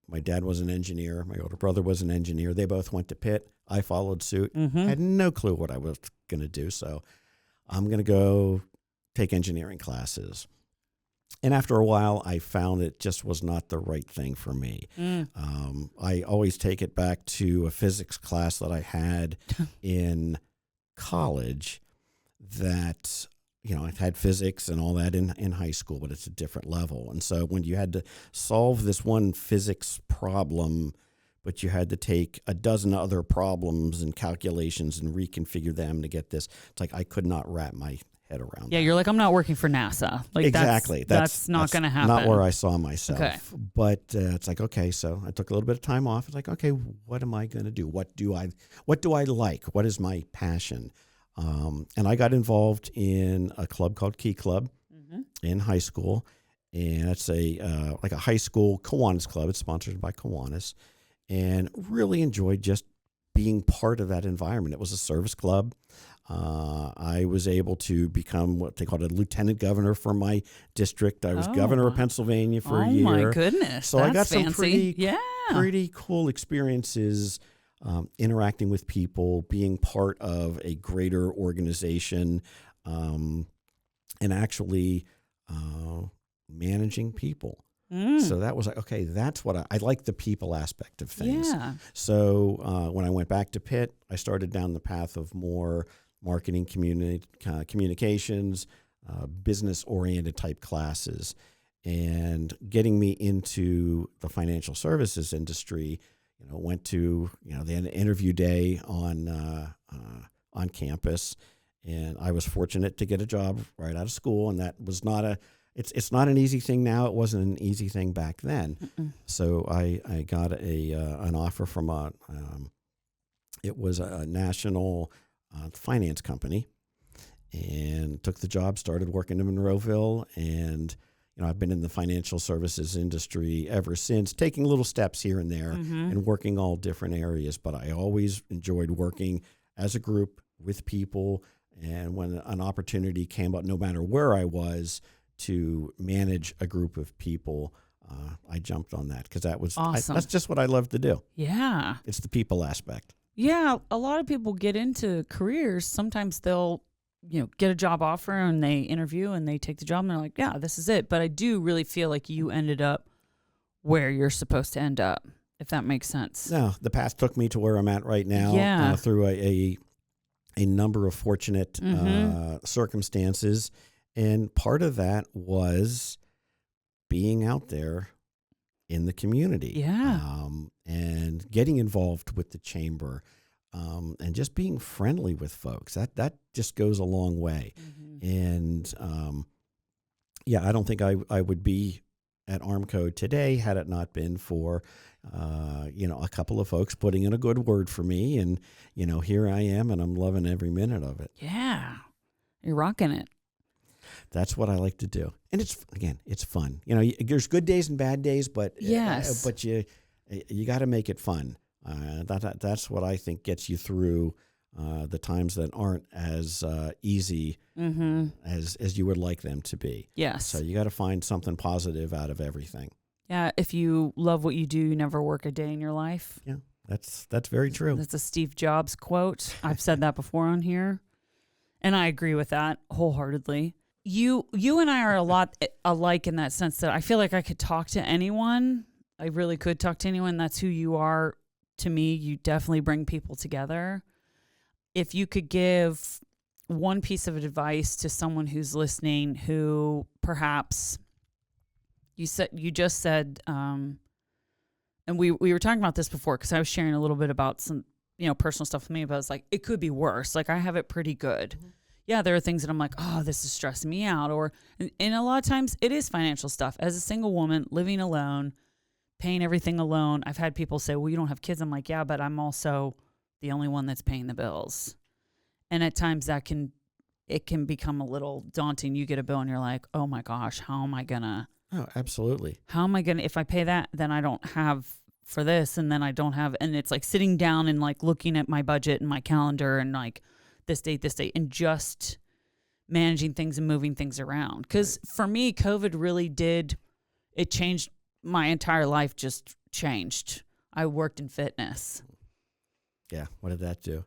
my dad was an engineer. My older brother was an engineer. They both went to Pitt. I followed suit. Mm-hmm. I had no clue what I was going to do. So I'm going to go take engineering classes. And after a while, I found it just was not the right thing for me. I always take it back to a physics class that I had in college that, I had physics and all that in high school, but it's a different level. And so when you had to solve this one physics problem, but you had to take a dozen other problems and calculations and reconfigure them to get this, it's like I could not wrap my head around that. You're like, I'm not working for NASA. Like exactly. That's not going to happen. Not where I saw myself. Okay. But it's like, okay, so I took a little bit of time off. It's like, okay, what am I going to do? What do I like? What is my passion? And I got involved in a club called Key Club in high school. And it's like a high school Kiwanis club. It's sponsored by Kiwanis. And really enjoyed just being part of that environment. It was a service club. I was able to become what they called a lieutenant governor for my district. I was governor of Pennsylvania for a year. Oh, my goodness. So I got some pretty cool experiences interacting with people, being part of a greater organization, and actually managing people. So that was like, okay, that's what I like, the people aspect of things. Yeah. So when I went back to Pitt, I started down the path of more marketing, communications, business-oriented type classes, and getting me into the financial services industry. Went to they had an interview day on campus, and I was fortunate to get a job right out of school, and that was not it's not an easy thing now. It wasn't an easy thing back then. So I got an offer from it was a national finance company, and took the job, started working in Monroeville, and I've been in the financial services industry ever since, taking little steps here and there and working all different areas. But I always enjoyed working as a group with people. And when an opportunity came up, no matter where I was, to manage a group of people, I jumped on that because that was awesome. That's just what I love to do. Yeah. It's the people aspect. Yeah. A lot of people get into careers. Sometimes they'll get a job offer and they interview and they take the job and they're like, yeah, this is it. But I do really feel like you ended up where you're supposed to end up, if that makes sense. No, the path took me to where I'm at right now through a number of fortunate circumstances. And part of that was being out there in the community. Yeah. And getting involved with the chamber. And just being friendly with folks, that just goes a long way. And I don't think I would be at Armco today had it not been for a couple of folks putting in a good word for me, and here I am, and I'm loving every minute of it. Yeah, you're rocking it. That's what I like to do, and it's fun. There's good days and bad days, but but you got to make it fun. That's what I think gets you through the times that aren't as easy as you would like them to be. Yes. So you got to find something positive out of everything. Yeah. If you love what you do, you never work a day in your life. Yeah, that's very true. That's a Steve Jobs quote. I've said that before on here, and I agree with that wholeheartedly. You and I are a lot alike in that sense that I feel like I could talk to anyone. I really could talk to anyone. That's who you are. To me, you definitely bring people together. If you could give one piece of advice to someone who's listening, who perhaps you just said, and we were talking about this before because I was sharing a little bit about some personal stuff with me, but it's like it could be worse. Like I have it pretty good. yeah, there are things that I'm like, oh, this is stressing me out. And a lot of times it is financial stuff. As a single woman living alone, paying everything alone, I've had people say, well, you don't have kids. I'm like, yeah, but I'm also the only one that's paying the bills. And at times it can become a little daunting. You get a bill and you're like, oh my gosh, how am I gonna? Oh, absolutely. How am I gonna? If I pay that, then I don't have for this, and then I don't have, and it's like sitting down and like looking at my budget and my calendar and like this date, and just managing things and moving things around. Because for me, COVID really it changed my entire life. Just changed. I worked in fitness. Yeah. What did that do?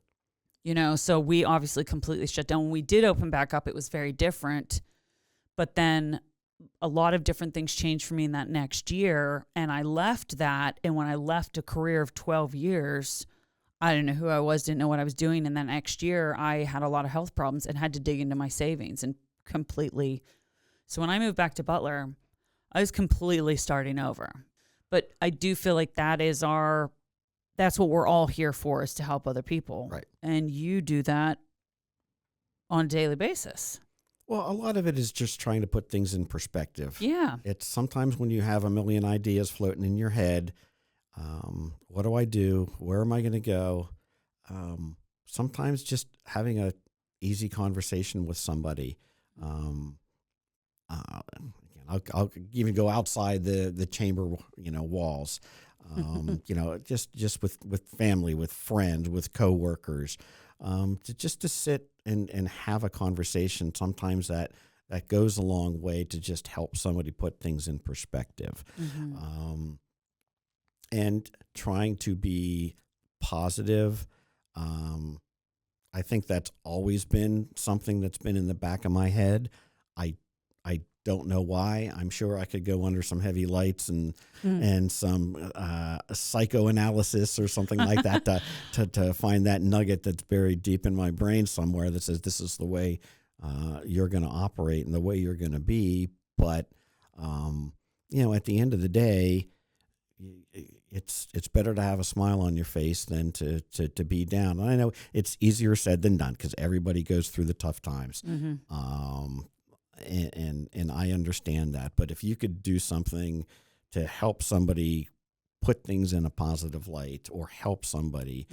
So we obviously completely shut down. When we did open back up, it was very different. But then a lot of different things changed for me in that next year. And I left that. And when I left a career of 12 years, I didn't know who I was, didn't know what I was doing. And then next year, I had a lot of health problems and had to dig into my savings and completely. So when I moved back to Butler, I was completely starting over. But I do feel like that's what we're all here for, is to help other people. Right. And you do that on a daily basis. Well, a lot of it is just trying to put things in perspective. Yeah. It's sometimes when you have a million ideas floating in your head, what do I do? Where am I going to go? Sometimes just having a easy conversation with somebody. I'll even go outside the chamber, walls. Just with family, with friends, with coworkers, to sit and have a conversation. Sometimes that goes a long way to just help somebody put things in perspective. Mm-hmm. And trying to be positive. I think that's always been something that's been in the back of my head. I don't know why. I'm sure I could go under some heavy lights and some psychoanalysis or something like that to find that nugget that's buried deep in my brain somewhere that says this is the way you're going to operate and the way you're going to be. But at the end of the day, it's better to have a smile on your face than to be down. And I know it's easier said than done because everybody goes through the tough times. Mm-hmm. And I understand that. But if you could do something to help somebody put things in a positive light or help somebody,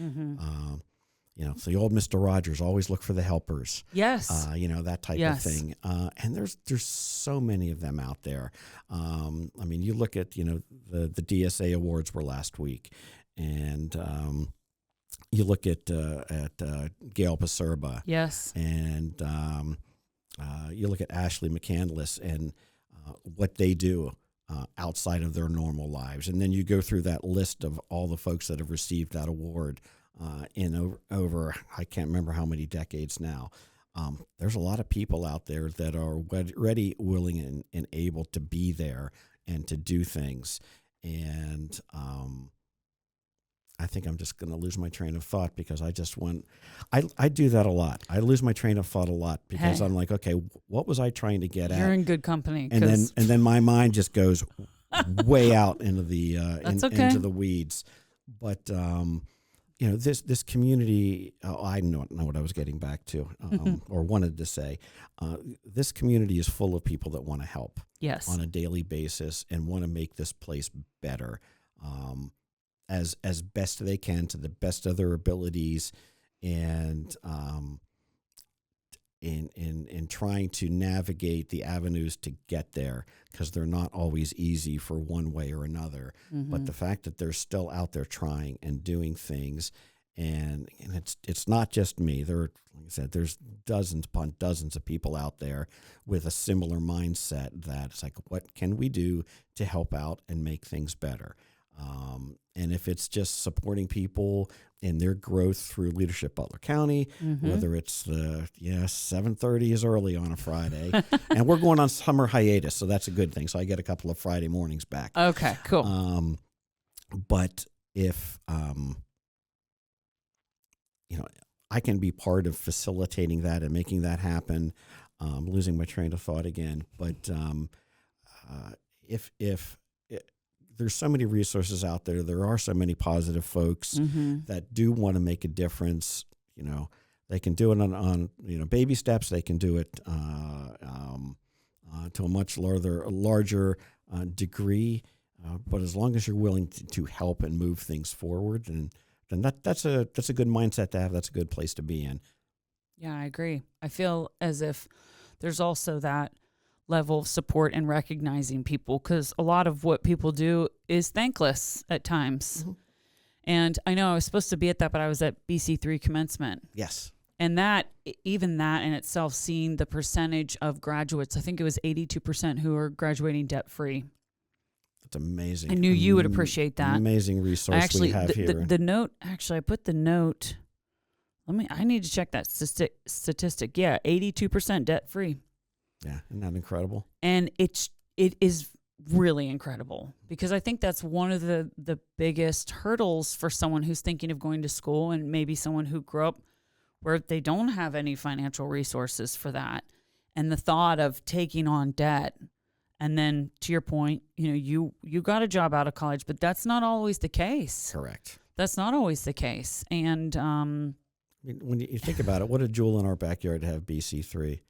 it's the old Mr. Rogers, always look for the helpers. Yes. That type of thing. And there's so many of them out there. You look at, the DSA awards were last week, and you look at Gail Pacerba. Yes. And you look at Ashley McCandless and what they do outside of their normal lives. And then you go through that list of all the folks that have received that award in over, I can't remember how many decades now. There's a lot of people out there that are ready, willing, and able to be there and to do things. And I think I'm just going to lose my train of thought because I do that a lot. I lose my train of thought a lot because I'm like, okay, what was I trying to get at? You're in good company. And then my mind just goes way out into the into the weeds. But this community, I don't know what I was getting back to or wanted to say. This community is full of people that want to help on a daily basis and want to make this place better. As best they can to the best of their abilities, and in trying to navigate the avenues to get there, because they're not always easy for one way or another. Mm-hmm. But the fact that they're still out there trying and doing things, and it's not just me. Like I said, there's dozens upon dozens of people out there with a similar mindset that it's like, what can we do to help out and make things better? And if it's just supporting people in their growth through Leadership Butler County, whether it's 7:30 is early on a Friday, and we're going on summer hiatus, so that's a good thing. So I get a couple of Friday mornings back. Okay, cool. But if I can be part of facilitating that and making that happen, losing my train of thought again. But if there's so many resources out there. There are so many positive folks that do want to make a difference, They can do it on baby steps. They can do it to a much larger degree. But as long as you're willing to help and move things forward, then that's a good mindset to have. That's a good place to be in. Yeah, I agree. I feel as if there's also that level of support and recognizing people, because a lot of what people do is thankless at times. Mm-hmm. And I know I was supposed to be at that, but I was at BC3 commencement. Yes. And even that in itself, seeing the percentage of graduates, I think it was 82% who are graduating debt-free. That's amazing. I knew you would appreciate that. Amazing resource we have here. The note, actually, I put the note. I need to check that statistic. Yeah, 82% debt-free. Yeah, isn't that incredible? And it is really incredible, because I think that's one of the biggest hurdles for someone who's thinking of going to school, and maybe someone who grew up where they don't have any financial resources for that. And the thought of taking on debt, and then to your point, you got a job out of college, but that's not always the case. Correct. That's not always the case. And when you think about it, what a jewel in our backyard to have BC3.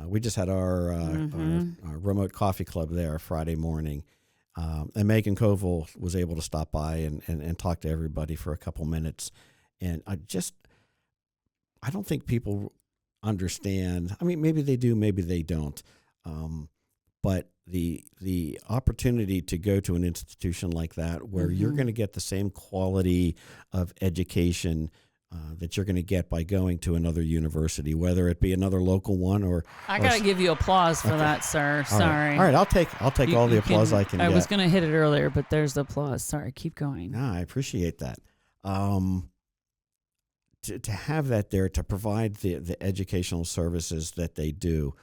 We just had our remote coffee club there Friday morning. And Megan Koval was able to stop by and talk to everybody for a couple minutes. And I don't think people understand. I mean, maybe they do, maybe they don't. But the opportunity to go to an institution like that, where you're going to get the same quality of education that you're going to get by going to another university, whether it be another local one or. I got to give you applause for that, sir. Sorry. All right. I'll take all the applause I can get. I was going to hit it earlier, but there's the applause. Sorry. Keep going. No, I appreciate that. To have that there, to provide the educational services that they do,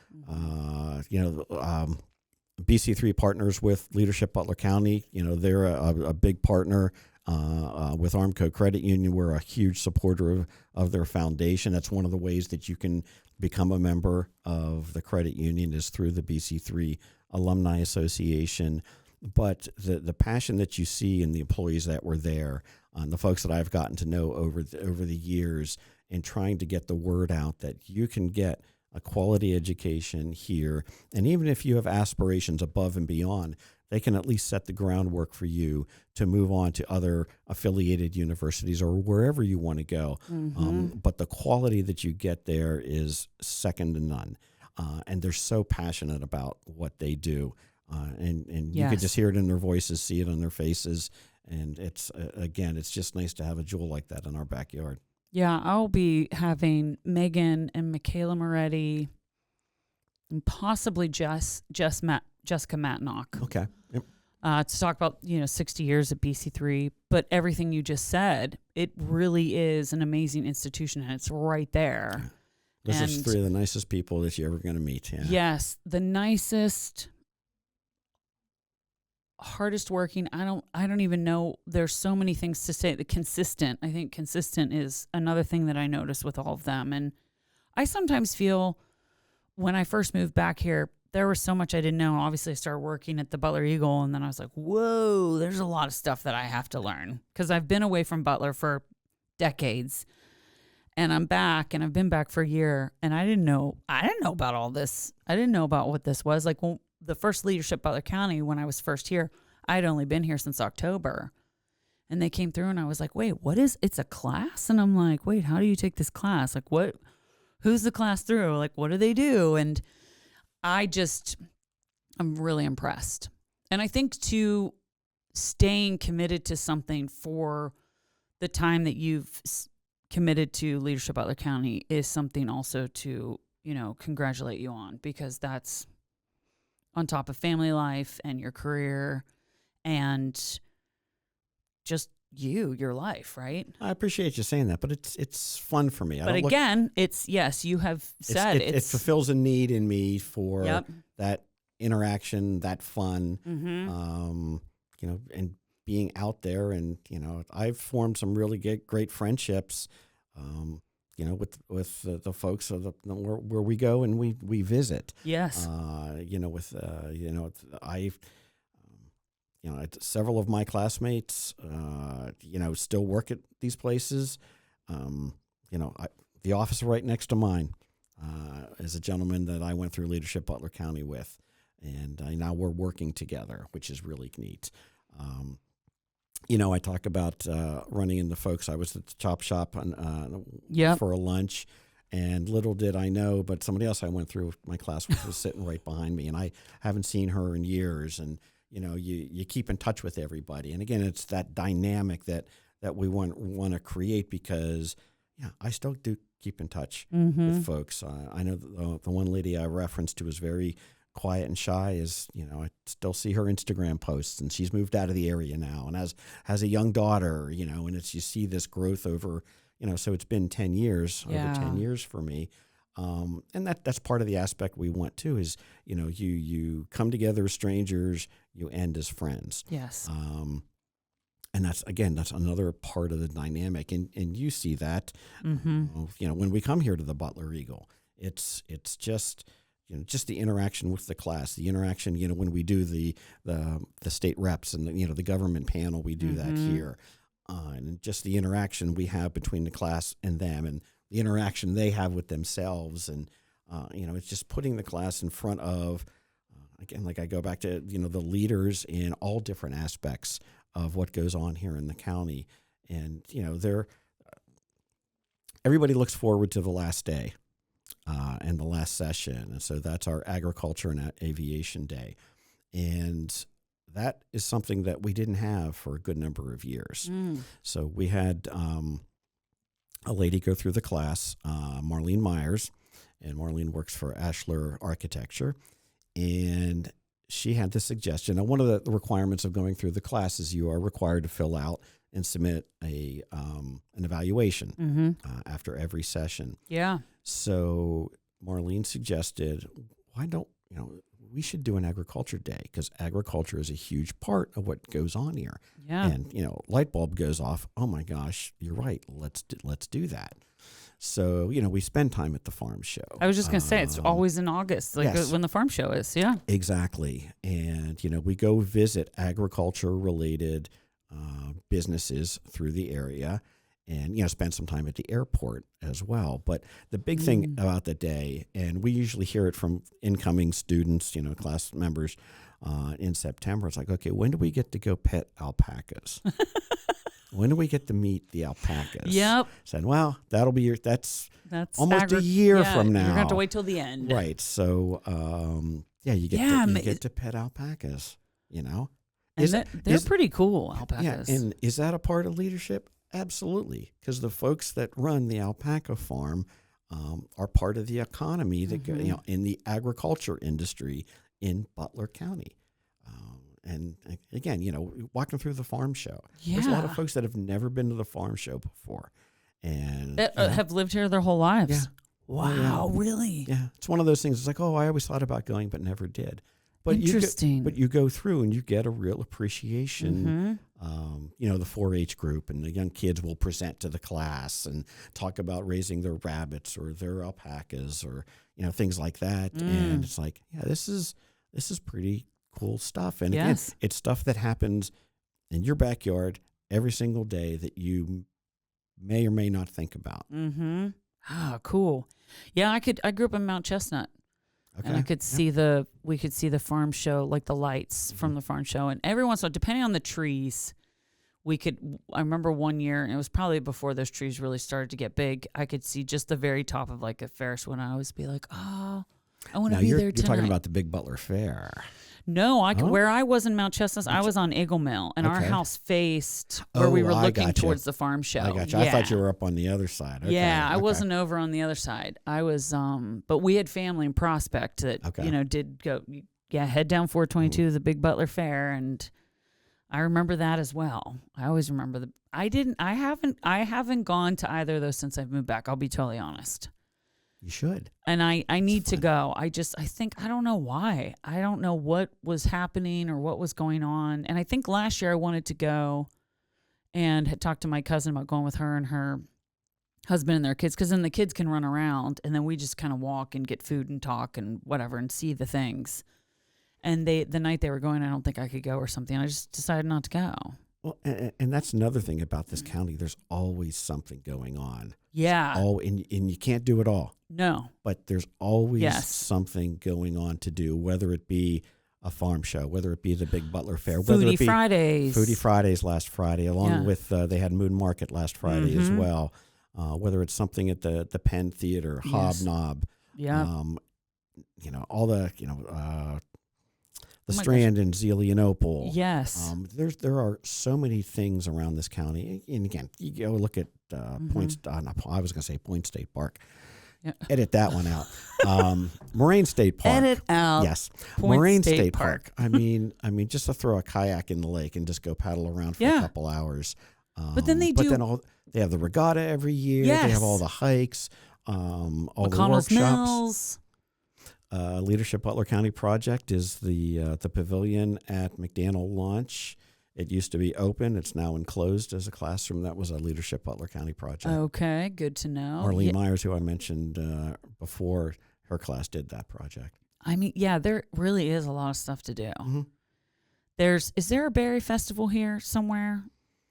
BC3 partners with Leadership Butler County. They're a big partner. With Armco Credit Union, we're a huge supporter of their foundation. That's one of the ways that you can become a member of the credit union, is through the BC3 Alumni Association. But the passion that you see in the employees that were there, the folks that I've gotten to know over the years, and trying to get the word out that you can get a quality education here, and even if you have aspirations above and beyond, they can at least set the groundwork for you to move on to other affiliated universities or wherever you want to go. But the quality that you get there is second to none. And they're so passionate about what they do. And you could just hear it in their voices, see it on their faces. And it's just nice to have a jewel like that in our backyard. Yeah, I'll be having Megan and Michaela Moretti, and possibly Jessica Matnock. Okay. Yep. To talk about 60 years at BC3, but everything you just said, it really is an amazing institution, and it's right there. This is three of the nicest people that you're ever going to meet. Yeah. Yes, the nicest, hardest working. I don't even know. There's so many things to say. I think consistent is another thing that I notice with all of them. And I sometimes feel when I first moved back here, there was so much I didn't know. Obviously, I started working at the Butler Eagle, and then I was like, whoa, there's a lot of stuff that I have to learn, because I've been away from Butler for decades, and I'm back, and I've been back for a year, and I didn't know about all this. I didn't know about what this was. Like, the first Leadership Butler County, when I was first here, I had only been here since October, and they came through, and I was like, wait, it's a class? And I'm like, wait, how do you take this class? Like, who's the class through? Like, what do they do? And I'm really impressed. And I think too, staying committed to something for the time that you've committed to Leadership Butler County is something also to, congratulate you on, because that's on top of family life and your career and just your life, right? I appreciate you saying that, but it's fun for me. But again, you have said it fulfills a need in me for that interaction, that fun, and being out there. And, I've formed some really great friendships, with the folks where we go and we visit. Yes. Several of my classmates, still work at these places. the office right next to mine is a gentleman that I went through Leadership Butler County with, and now we're working together, which is really neat. I talk about running into folks. I was at the chop shop for a lunch, and little did I know, but somebody else I went through my class was sitting right behind me, and I haven't seen her in years. And you keep in touch with everybody. And again, it's that dynamic that we want to create, because I still do keep in touch with folks. I know the one lady I referenced to was very quiet and shy. I still see her Instagram posts, and she's moved out of the area now and has a young daughter, and you see this growth over, so it's been 10 years, over 10 years for me. And that's part of the aspect we want too, is, you come together as strangers, you end as friends. Yes. And that's another part of the dynamic. And you see that, when we come here to the Butler Eagle, it's just, just the interaction with the class, the interaction, when we do the state reps and the government panel, we do that here. And just the interaction we have between the class and them, and the interaction they have with themselves. And, it's just putting the class in front of, again, like I go back to, the leaders in all different aspects of what goes on here in the county. And, everybody looks forward to the last day and the last session. And so that's our agriculture and aviation day. And that is something that we didn't have for a good number of years. So we had a lady go through the class, Marlene Myers, and Marlene works for Ashler Architecture. And she had this suggestion. Now, one of the requirements of going through the class is you are required to fill out and submit an evaluation after every session. Yeah. So Marlene suggested, why don't, we should do an agriculture day, because agriculture is a huge part of what goes on here. Yeah. And, light bulb goes off. Oh my gosh, you're right. Let's do that. So, we spend time at the farm show. I was just going to say, it's always in August, when the farm show is. Yeah. Exactly. And, we go visit agriculture-related businesses through the area, and, spend some time at the airport as well. But the big thing about the day, and we usually hear it from incoming students, class members in September, it's like, okay, when do we get to go pet alpacas? When do we get to meet the alpacas? Yep. Said, well, that's almost a year from now. You're going to have to wait till the end. Right. So, you get to pet alpacas, And they're pretty cool, alpacas. Yeah, and is that a part of leadership? Absolutely, because the folks that run the alpaca farm are part of the economy that in the agriculture industry in Butler County. And again, walking through the farm show, there's a lot of folks that have never been to the farm show before, and have lived here their whole lives. Yeah. Wow, really? Yeah, it's one of those things. It's like, I always thought about going, but never did. But interesting. You go through and you get a real appreciation. The 4-H group and the young kids will present to the class and talk about raising their rabbits or their alpacas or things like that. And it's like, this is pretty cool stuff. And again, it's stuff that happens in your backyard every single day that you may or may not think about. Ah, cool. Yeah, I grew up in Mount Chestnut. Okay. And we could see the farm show, like the lights from the farm show. And every once in a while, depending on the trees, I remember one year, and it was probably before those trees really started to get big, I could see just the very top of like a Ferris wheel, and I always be like, I want to be there tonight. You're talking about the Big Butler Fair. No, where I was in Mount Chestnut, I was on Eagle Mill, and our house faced where we were looking towards the farm show. I got you. Yeah. I thought you were up on the other side. Okay. Yeah, I wasn't over on the other side. I was, but we had family in Prospect that, did go, head down 422 to the Big Butler Fair, and I remember that as well. I always remember I haven't gone to either of those since I've moved back. I'll be totally honest. You should. And I need to go. I don't know why. I don't know what was happening or what was going on. And I think last year I wanted to go and had talked to my cousin about going with her and her husband and their kids, because then the kids can run around and then we just kind of walk and get food and talk and whatever and see the things. And the night they were going, I don't think I could go or something. I just decided not to go. Well, and that's another thing about this county. There's always something going on. Yeah. And you can't do it all. No. But there's always Yes. something going on to do, whether it be a farm show, whether it be the big Butler Fair, whether it be Foodie Fridays last Friday, along with they had Moon Market last Friday as well. Whether it's something at the Penn Theater, Hobnob, all the the Strand in Zelienople. Yes. There are so many things around this county. And again, you go look at I was going to say Point State Park. Yeah. Edit that one out. Moraine State Park. Edit out. Yes. Point Moraine State Park. I mean, just to throw a kayak in the lake and just go paddle around for a couple hours. But then they they have the regatta every year. Yes. They have all the hikes, all McConnell's the workshops. Mills. Leadership Butler County project is the pavilion at McDaniel Launch. It used to be open. It's now enclosed as a classroom. That was a Leadership Butler County project. Okay, good to know. Marlene Myers, who I mentioned before, her class did that project. I mean, yeah, there really is a lot of stuff to do. Mm-hmm. Is there a berry festival here somewhere?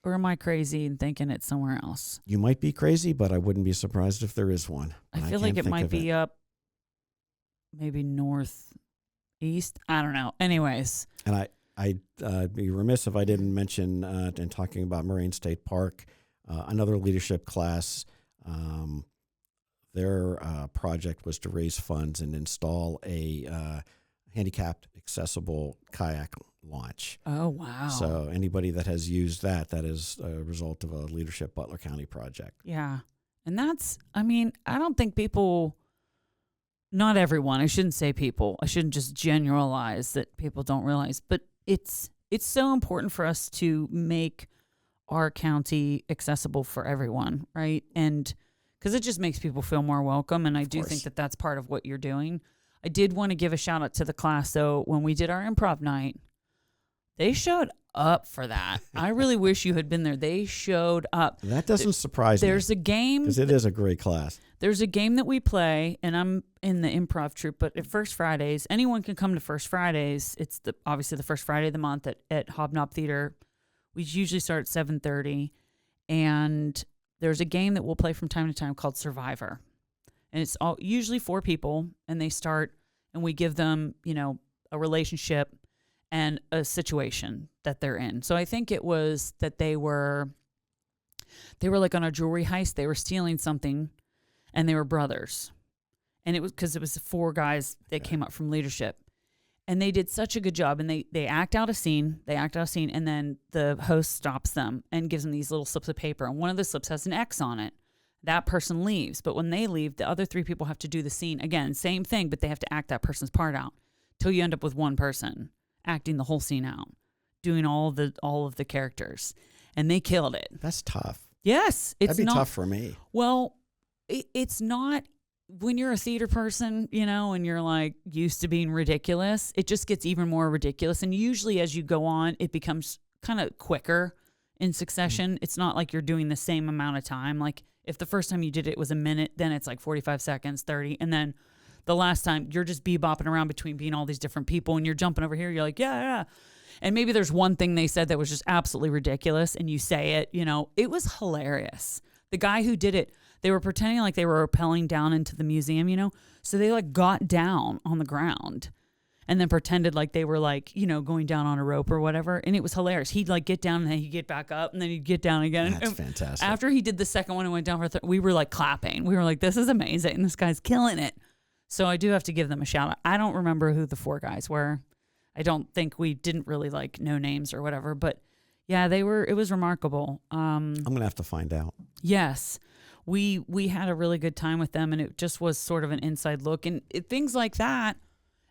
Or am I crazy and thinking it's somewhere else? You might be crazy, but I wouldn't be surprised if there is one. I feel like it might be up maybe northeast. I don't know. Anyways. And I'd be remiss if I didn't mention, in talking about Moraine State Park, another leadership class. Their project was to raise funds and install a handicapped accessible kayak launch. Oh, wow. So anybody that has used that is a result of a Leadership Butler County project. Yeah. And I don't think people, not everyone, I shouldn't say people, I shouldn't just generalize that people don't realize, but it's so important for us to make our county accessible for everyone, right? And because it just makes people feel more welcome, and I do think that that's part of what you're doing. I did want to give a shout out to the class, though. When we did our improv night, they showed up for that. I really wish you had been there. They showed up. That doesn't surprise me. There's a game. Because it is a great class. There's a game that we play, and I'm in the improv troupe, but at First Fridays, anyone can come to First Fridays. It's obviously the first Friday of the month at Hobnob Theater. We usually start at 7:30, and there's a game that we'll play from time to time called Survivor. And it's usually 4 people, and they start, and we give them, a relationship and a situation that they're in. So I think it was that they were like on a jewelry heist. They were stealing something, and they were brothers. And it was because it was 4 guys that came up from leadership. And they did such a good job. And they act out a scene. And then the host stops them and gives them these little slips of paper. And one of the slips has an X on it. That person leaves. But when they leave, the other 3 people have to do the scene. Again, same thing, but they have to act that person's part out till you end up with one person acting the whole scene out, doing all of the characters. And they killed it. That's tough. Yes. That'd be tough for me. Well, it's not. When you're a theater person, and you're like used to being ridiculous, it just gets even more ridiculous. And usually as you go on, it becomes kind of quicker in succession. It's not like you're doing the same amount of time. Like if the first time you did it was a minute, then it's like 45 seconds, 30. And then the last time you're just bebopping around between being all these different people, and you're jumping over here. You're like, yeah. And maybe there's one thing they said that was just absolutely ridiculous, and you say it, it was hilarious. The guy who did it, they were pretending like they were rappelling down into the museum, so they like got down on the ground and then pretended like they were like, going down on a rope or whatever. And it was hilarious. He'd like get down and then he'd get back up and then he'd get down again. That's fantastic. After he did the second one and went down for we were like clapping. We were like, this is amazing. This guy's killing it. So I do have to give them a shout out. I don't remember who the 4 guys were. I don't think we didn't really like know names or whatever, but yeah, it was remarkable. I'm going to have to find out. Yes. We had a really good time with them, and it just was sort of an inside look. And things like that,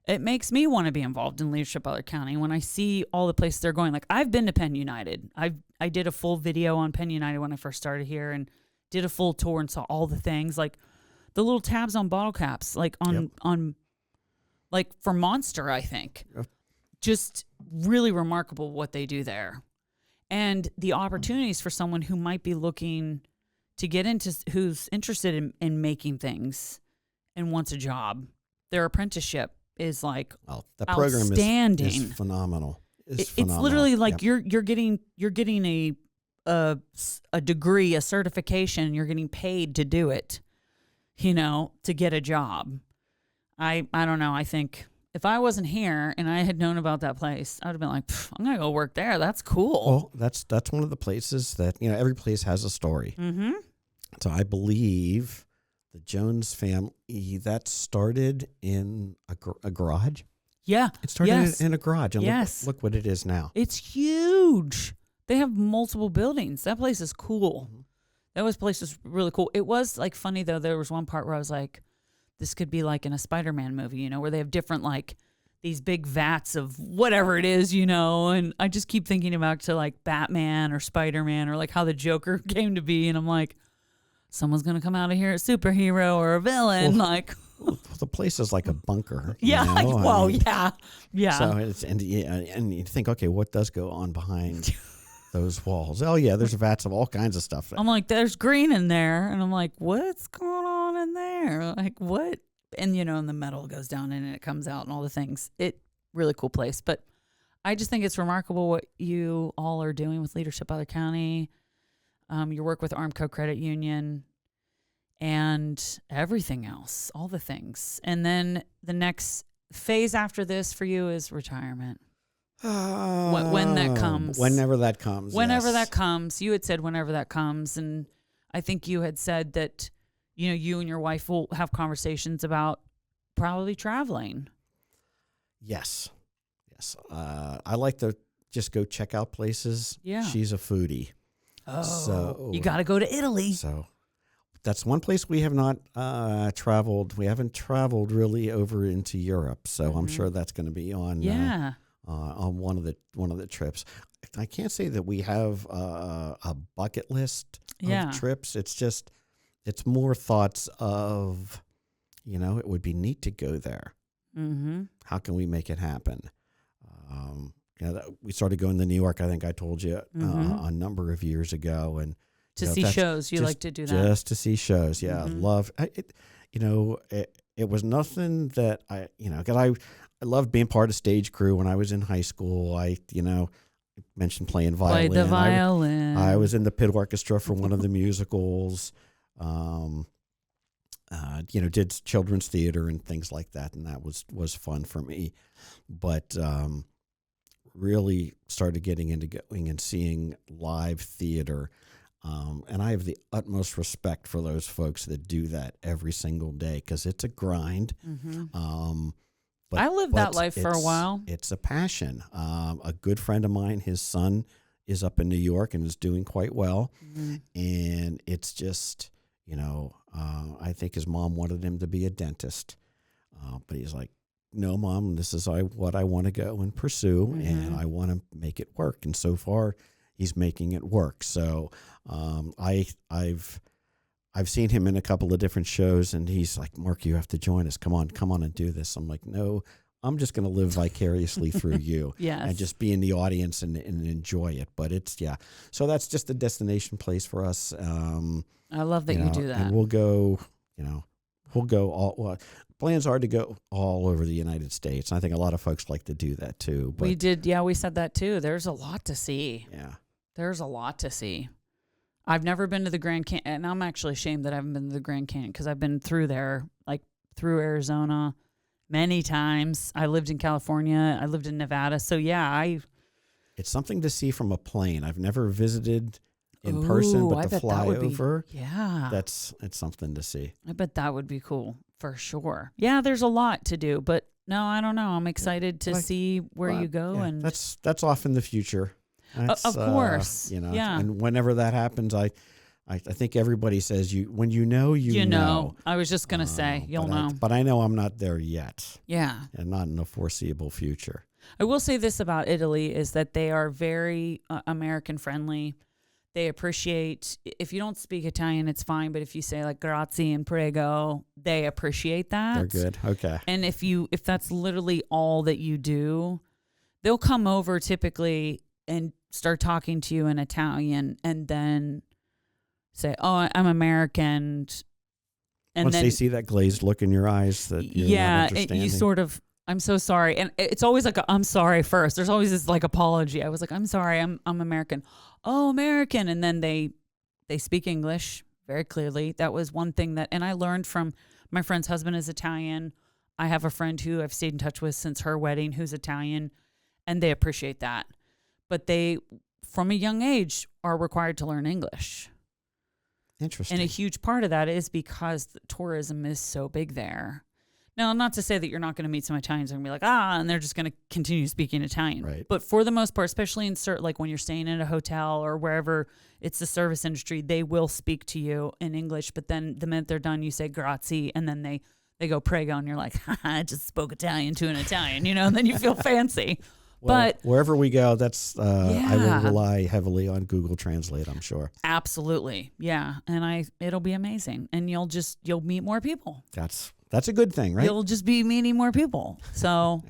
it makes me want to be involved in Leadership Butler County when I see all the places they're going. Like I've been to Penn United. I did a full video on Penn United when I first started here, and did a full tour and saw all the things, like the little tabs on bottle caps, like on like for Monster, I think. Yep. Just really remarkable what they do there. And the opportunities for someone who might be looking to get into, who's interested in making things and wants a job. Their apprenticeship is like the program outstanding. is phenomenal. is It's phenomenal. literally like Yep. you're getting a degree, a certification. You're getting paid to do it, to get a job. I don't know. I think if I wasn't here and I had known about that place, I would have been like, I'm gonna go work there. That's cool. Well, that's one of the places that every place has a story. Mm-hmm. So I believe the Jones family that started in a garage. Yeah. It started in a garage, and Yes. look what it is now. It's huge. They have multiple buildings. That place is cool. Mm-hmm. Place is really cool. It was like funny though. There was one part where I was like, this could be like in a Spider-Man movie, where they have different like these big vats of whatever it is, and I just keep thinking about to like Batman or Spider-Man or like how the Joker came to be. And I'm like, someone's going to come out of here a superhero or a villain. Well, the place is like a bunker. Yeah. Yeah. So and you think, okay, what does go on behind those walls? Oh yeah, there's vats of all kinds of stuff. I'm like, there's green in there. And I'm like, what's going on in there? Like what? And and the metal goes down in and it comes out and all the things. Really cool place. But I just think it's remarkable what you all are doing with Leadership Butler County, your work with Armco Credit Union, and everything else, all the things. And then the next phase after this for you is retirement. When that comes. Whenever that comes. Whenever yes. that comes. You had said whenever that comes. And I think you had said that, you and your wife will have conversations about probably traveling. Yes. I like to just go check out places. Yeah. She's a foodie. Oh, so you got to go to Italy. So that's one place we have not traveled. We haven't traveled really over into Europe. So I'm sure that's going to be on one of the trips. I can't say that we have a bucket list of trips. It's more thoughts of, it would be neat to go there. Mm-hmm. How can we make it happen? We started going to New York. I think I told you a number of years ago, and to see shows. You like to do that just to see shows. Yeah, love it. It was nothing that because I loved being part of stage crew when I was in high school. I mentioned playing violin. Played the violin. I was in the pit orchestra for one of the musicals. Did children's theater and things like that, and that was fun for me. But really started getting into going and seeing live theater, and I have the utmost respect for those folks that do that every single day because it's a grind. Mm-hmm. I lived that life for a while. It's a passion. A good friend of mine, his son is up in New York and is doing quite well, and it's just. I think his mom wanted him to be a dentist, but he's like, no, Mom, this is what I want to go and pursue, and I want to make it work. And so far, he's making it work. So I've seen him in a couple of different shows, and he's like, Mark, you have to join us. Come on and do this. I'm like, no, I'm just going to live vicariously through you and just be in the audience and enjoy it. But so that's just a destination place for us. I love that you do that. And we'll go all, plans are to go all over the United States. And I think a lot of folks like to do that too. But we did. Yeah, we said that too. There's a lot to see. Yeah. There's a lot to see. I've never been to the Grand Canyon, and I'm actually ashamed that I haven't been to the Grand Canyon because I've been through there, like through Arizona many times. I lived in California. I lived in Nevada. So yeah, it's something to see from a plane. I've never visited in person, but to fly over, it's something to see. I bet that would be cool for sure. Yeah, there's a lot to do, but no, I don't know. I'm excited to see where you go, and that's off in the future. Of course, and whenever that happens, I think everybody says when you know. I was just gonna say you'll know, but I know I'm not there yet. Yeah, and not in the foreseeable future. I will say this about Italy is that they are very American friendly. They appreciate, if you don't speak Italian, it's fine. But if you say like grazie and prego, they appreciate that. They're good. Okay. And if that's literally all that you do, they'll come over typically and start talking to you in Italian and then say, oh, I'm American. And once then they see that glazed look in your eyes that you're not understanding. you sort of, I'm so sorry. And it's always like, I'm sorry first. There's always this like apology. I was like, I'm sorry. I'm American. Oh, American. And then they speak English very clearly. That was one thing and I learned from my friend's husband is Italian. I have a friend who I've stayed in touch with since her wedding who's Italian, and they appreciate that. But they, from a young age, are required to learn English. Interesting. And a huge part of that is because tourism is so big there. Now, not to say that you're not going to meet some Italians and be like, and they're just going to continue speaking Italian. Right. But for the most part, especially in like when you're staying in a hotel or wherever it's the service industry, they will speak to you in English. But then the minute they're done, you say grazie, and then they go Crago, and you're like, I just spoke Italian to an Italian, and then you feel fancy. Well, but wherever we go, that's I will rely heavily on Google Translate, I'm sure. Absolutely. Yeah. And it'll be amazing. And you'll meet more people. That's a good thing, right? You'll just be meeting more people. So,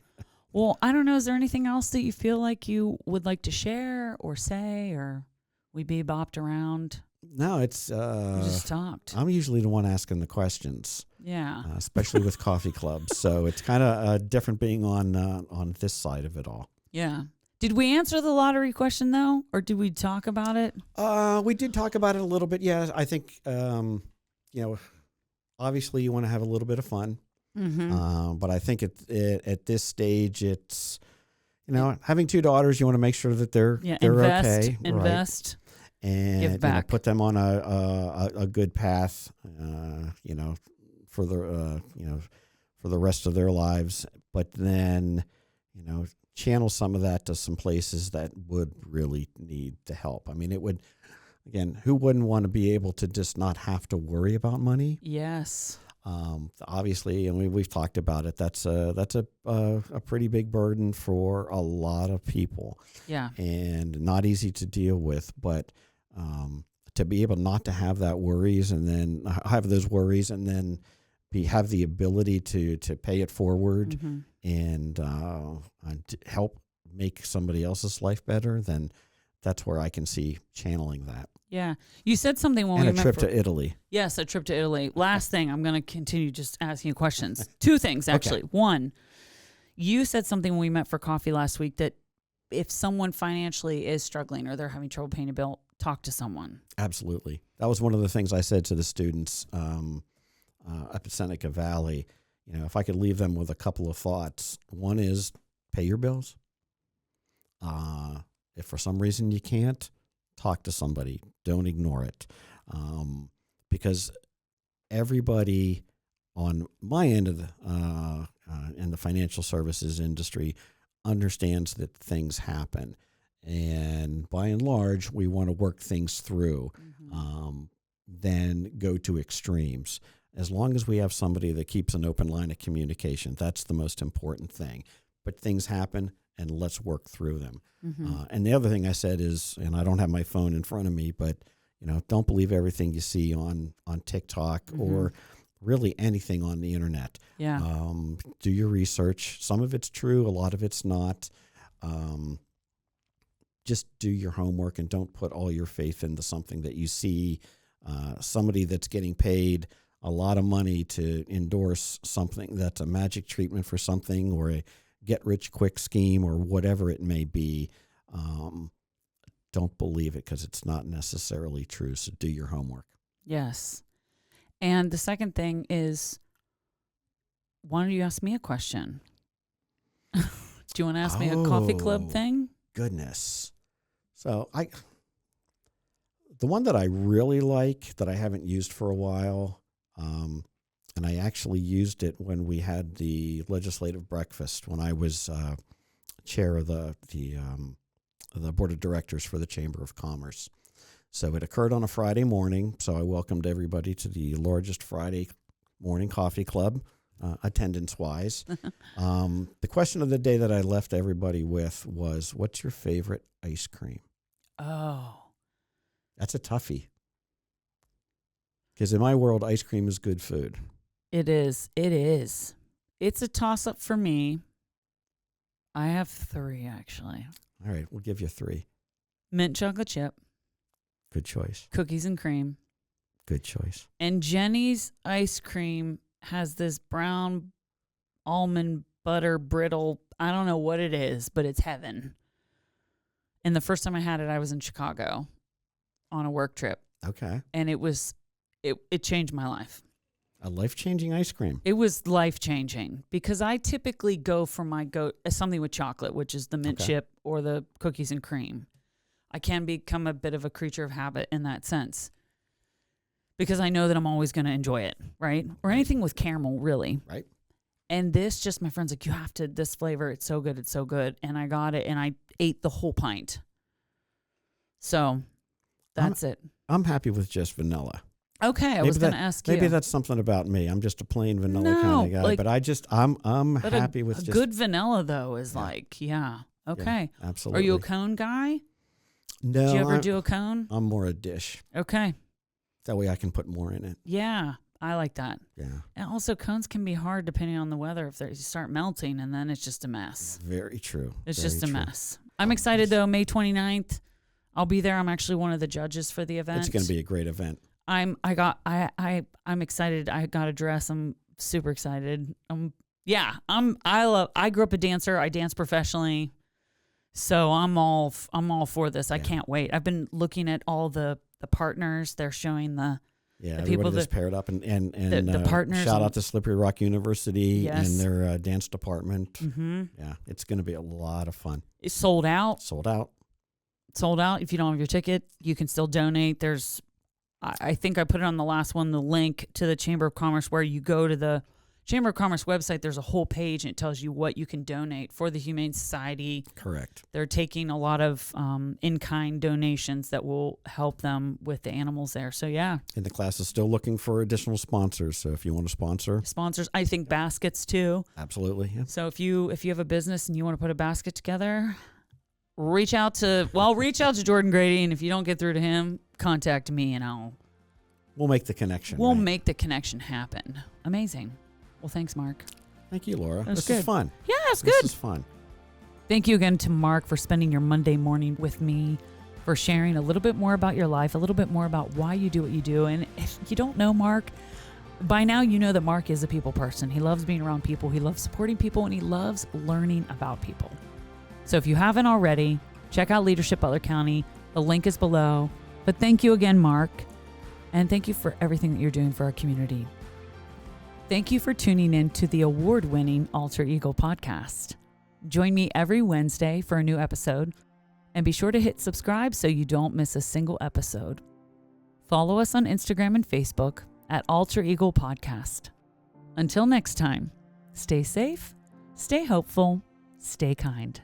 well, I don't know. Is there anything else that you feel like you would like to share or say, or we bopped around? No, it's we just talked. I'm usually the one asking the questions. Yeah. Especially with coffee clubs. So it's kind of different being on this side of it all. Yeah. Did we answer the lottery question though, or did we talk about it? We did talk about it a little bit. Yeah, I think obviously you want to have a little bit of fun. Mm-hmm. But I think at this stage, it's having two daughters, you want to make sure that they're okay, invest, right? And put them on a good path, for the rest of their lives. But then, channel some of that to some places that would really need the help. I mean, it would, again, who wouldn't want to be able to just not have to worry about money? Yes. Obviously, and we've talked about it. That's a pretty big burden for a lot of people. Yeah. And not easy to deal with, but to be able not to have that worries and then have those worries and then have the ability to pay it forward and help make somebody else's life better, then that's where I can see channeling that. Yeah. You said something when and a trip to Italy. Yes, a trip to Italy. Last thing, I'm going to continue just asking you questions. Two things, actually. Okay. One, you said something when we met for coffee last week that if someone financially is struggling or they're having trouble paying a bill, talk to someone. Absolutely. That was one of the things I said to the students up at Seneca Valley. If I could leave them with a couple of thoughts. One is pay your bills. If for some reason you can't, talk to somebody. Don't ignore it. Because everybody on my end of in the financial services industry understands that things happen. And by and large, we want to work things through, then go to extremes. As long as we have somebody that keeps an open line of communication, that's the most important thing. But things happen, and let's work through them. And the other thing I said is, and I don't have my phone in front of me, but don't believe everything you see on TikTok or really anything on the internet. Yeah. Do your research. Some of it's true, a lot of it's not. Just do your homework and don't put all your faith into something that you see somebody that's getting paid a lot of money to endorse something that's a magic treatment for something or a get-rich-quick scheme or whatever it may be. Don't believe it because it's not necessarily true, so do your homework. Yes. And the second thing is, why don't you ask me a question? Do you want to ask me a coffee club thing? Goodness. So the one that I really like that I haven't used for a while, and I actually used it when we had the legislative breakfast when I was chair of the board of directors for the Chamber of Commerce. So it occurred on a Friday morning. So I welcomed everybody to the largest Friday morning coffee club, attendance-wise. The question of the day that I left everybody with was, "What's your favorite ice cream?" Oh, that's a toughie. Because in my world, ice cream is good food. It is. It is. It's a toss-up for me. I have 3, actually. All right, we'll give you 3. Mint chocolate chip. Good choice. Cookies and cream. Good choice. And Jenny's ice cream has this brown almond butter, brittle. I don't know what it is, but it's heaven. And the first time I had it, I was in Chicago on a work trip. Okay. And it changed my life. A life-changing ice cream. It was life-changing because I typically go for something with chocolate, which is the mint chip or the cookies and cream. I can become a bit of a creature of habit in that sense because I know that I'm always going to enjoy it, right? Or anything with caramel, really. Right. And this just, my friend's like, you have to, this flavor, it's so good, it's so good. And I got it and I ate the whole pint. So that's it. I'm happy with just vanilla. Okay, I was going to ask you. Maybe that's something about me. I'm just a plain vanilla kind of guy. But I'm happy with just... good vanilla, though, is okay. Yeah, absolutely. Are you a cone guy? No. Did you ever do a cone? I'm more a dish. Okay. That way I can put more in it. Yeah, I like that. Yeah. And also, cones can be hard depending on the weather. If you start melting, and then it's just a mess. Very true. It's just a mess. I'm excited, though. May 29th, I'll be there. I'm actually one of the judges for the event. It's going to be a great event. I'm excited. I got a dress. I'm super excited. I grew up a dancer. I dance professionally. So I'm all for this. I can't wait. I've been looking at all the partners. They're showing the people that's paired up and the partners. Shout out to Slippery Rock University and their dance department. Mm-hmm. Yeah, it's going to be a lot of fun. It's sold out. Sold out. If you don't have your ticket, you can still donate. I think I put it on the last one, the link to the Chamber of Commerce, where you go to the Chamber of Commerce website. There's a whole page and it tells you what you can donate for the Humane Society. Correct. They're taking a lot of in-kind donations that will help them with the animals there. So, yeah. And the class is still looking for additional sponsors. So if you want to sponsor. Sponsors, I think baskets too. Absolutely. Yeah. So if you have a business and you want to put a basket together, reach out to Jordan Grady. And if you don't get through to him, contact me and we'll make the connection. We'll make the connection happen. Amazing. Well, thanks, Mark. Thank you, Laura. This is fun. Yeah, it's good. This is fun. Thank you again to Mark for spending your Monday morning with me, for sharing a little bit more about your life, a little bit more about why you do what you do. And if you don't know Mark, by now you know that Mark is a people person. He loves being around people. He loves supporting people, and he loves learning about people. So if you haven't already, check out Leadership Butler County. The link is below. But thank you again, Mark. And thank you for everything that you're doing for our community. Thank you for tuning in to the award-winning Alter Ego podcast. Join me every Wednesday for a new episode, and be sure to hit subscribe so you don't miss a single episode. Follow us on Instagram and Facebook at Alter Ego Podcast. Until next time, stay safe, stay hopeful, stay kind.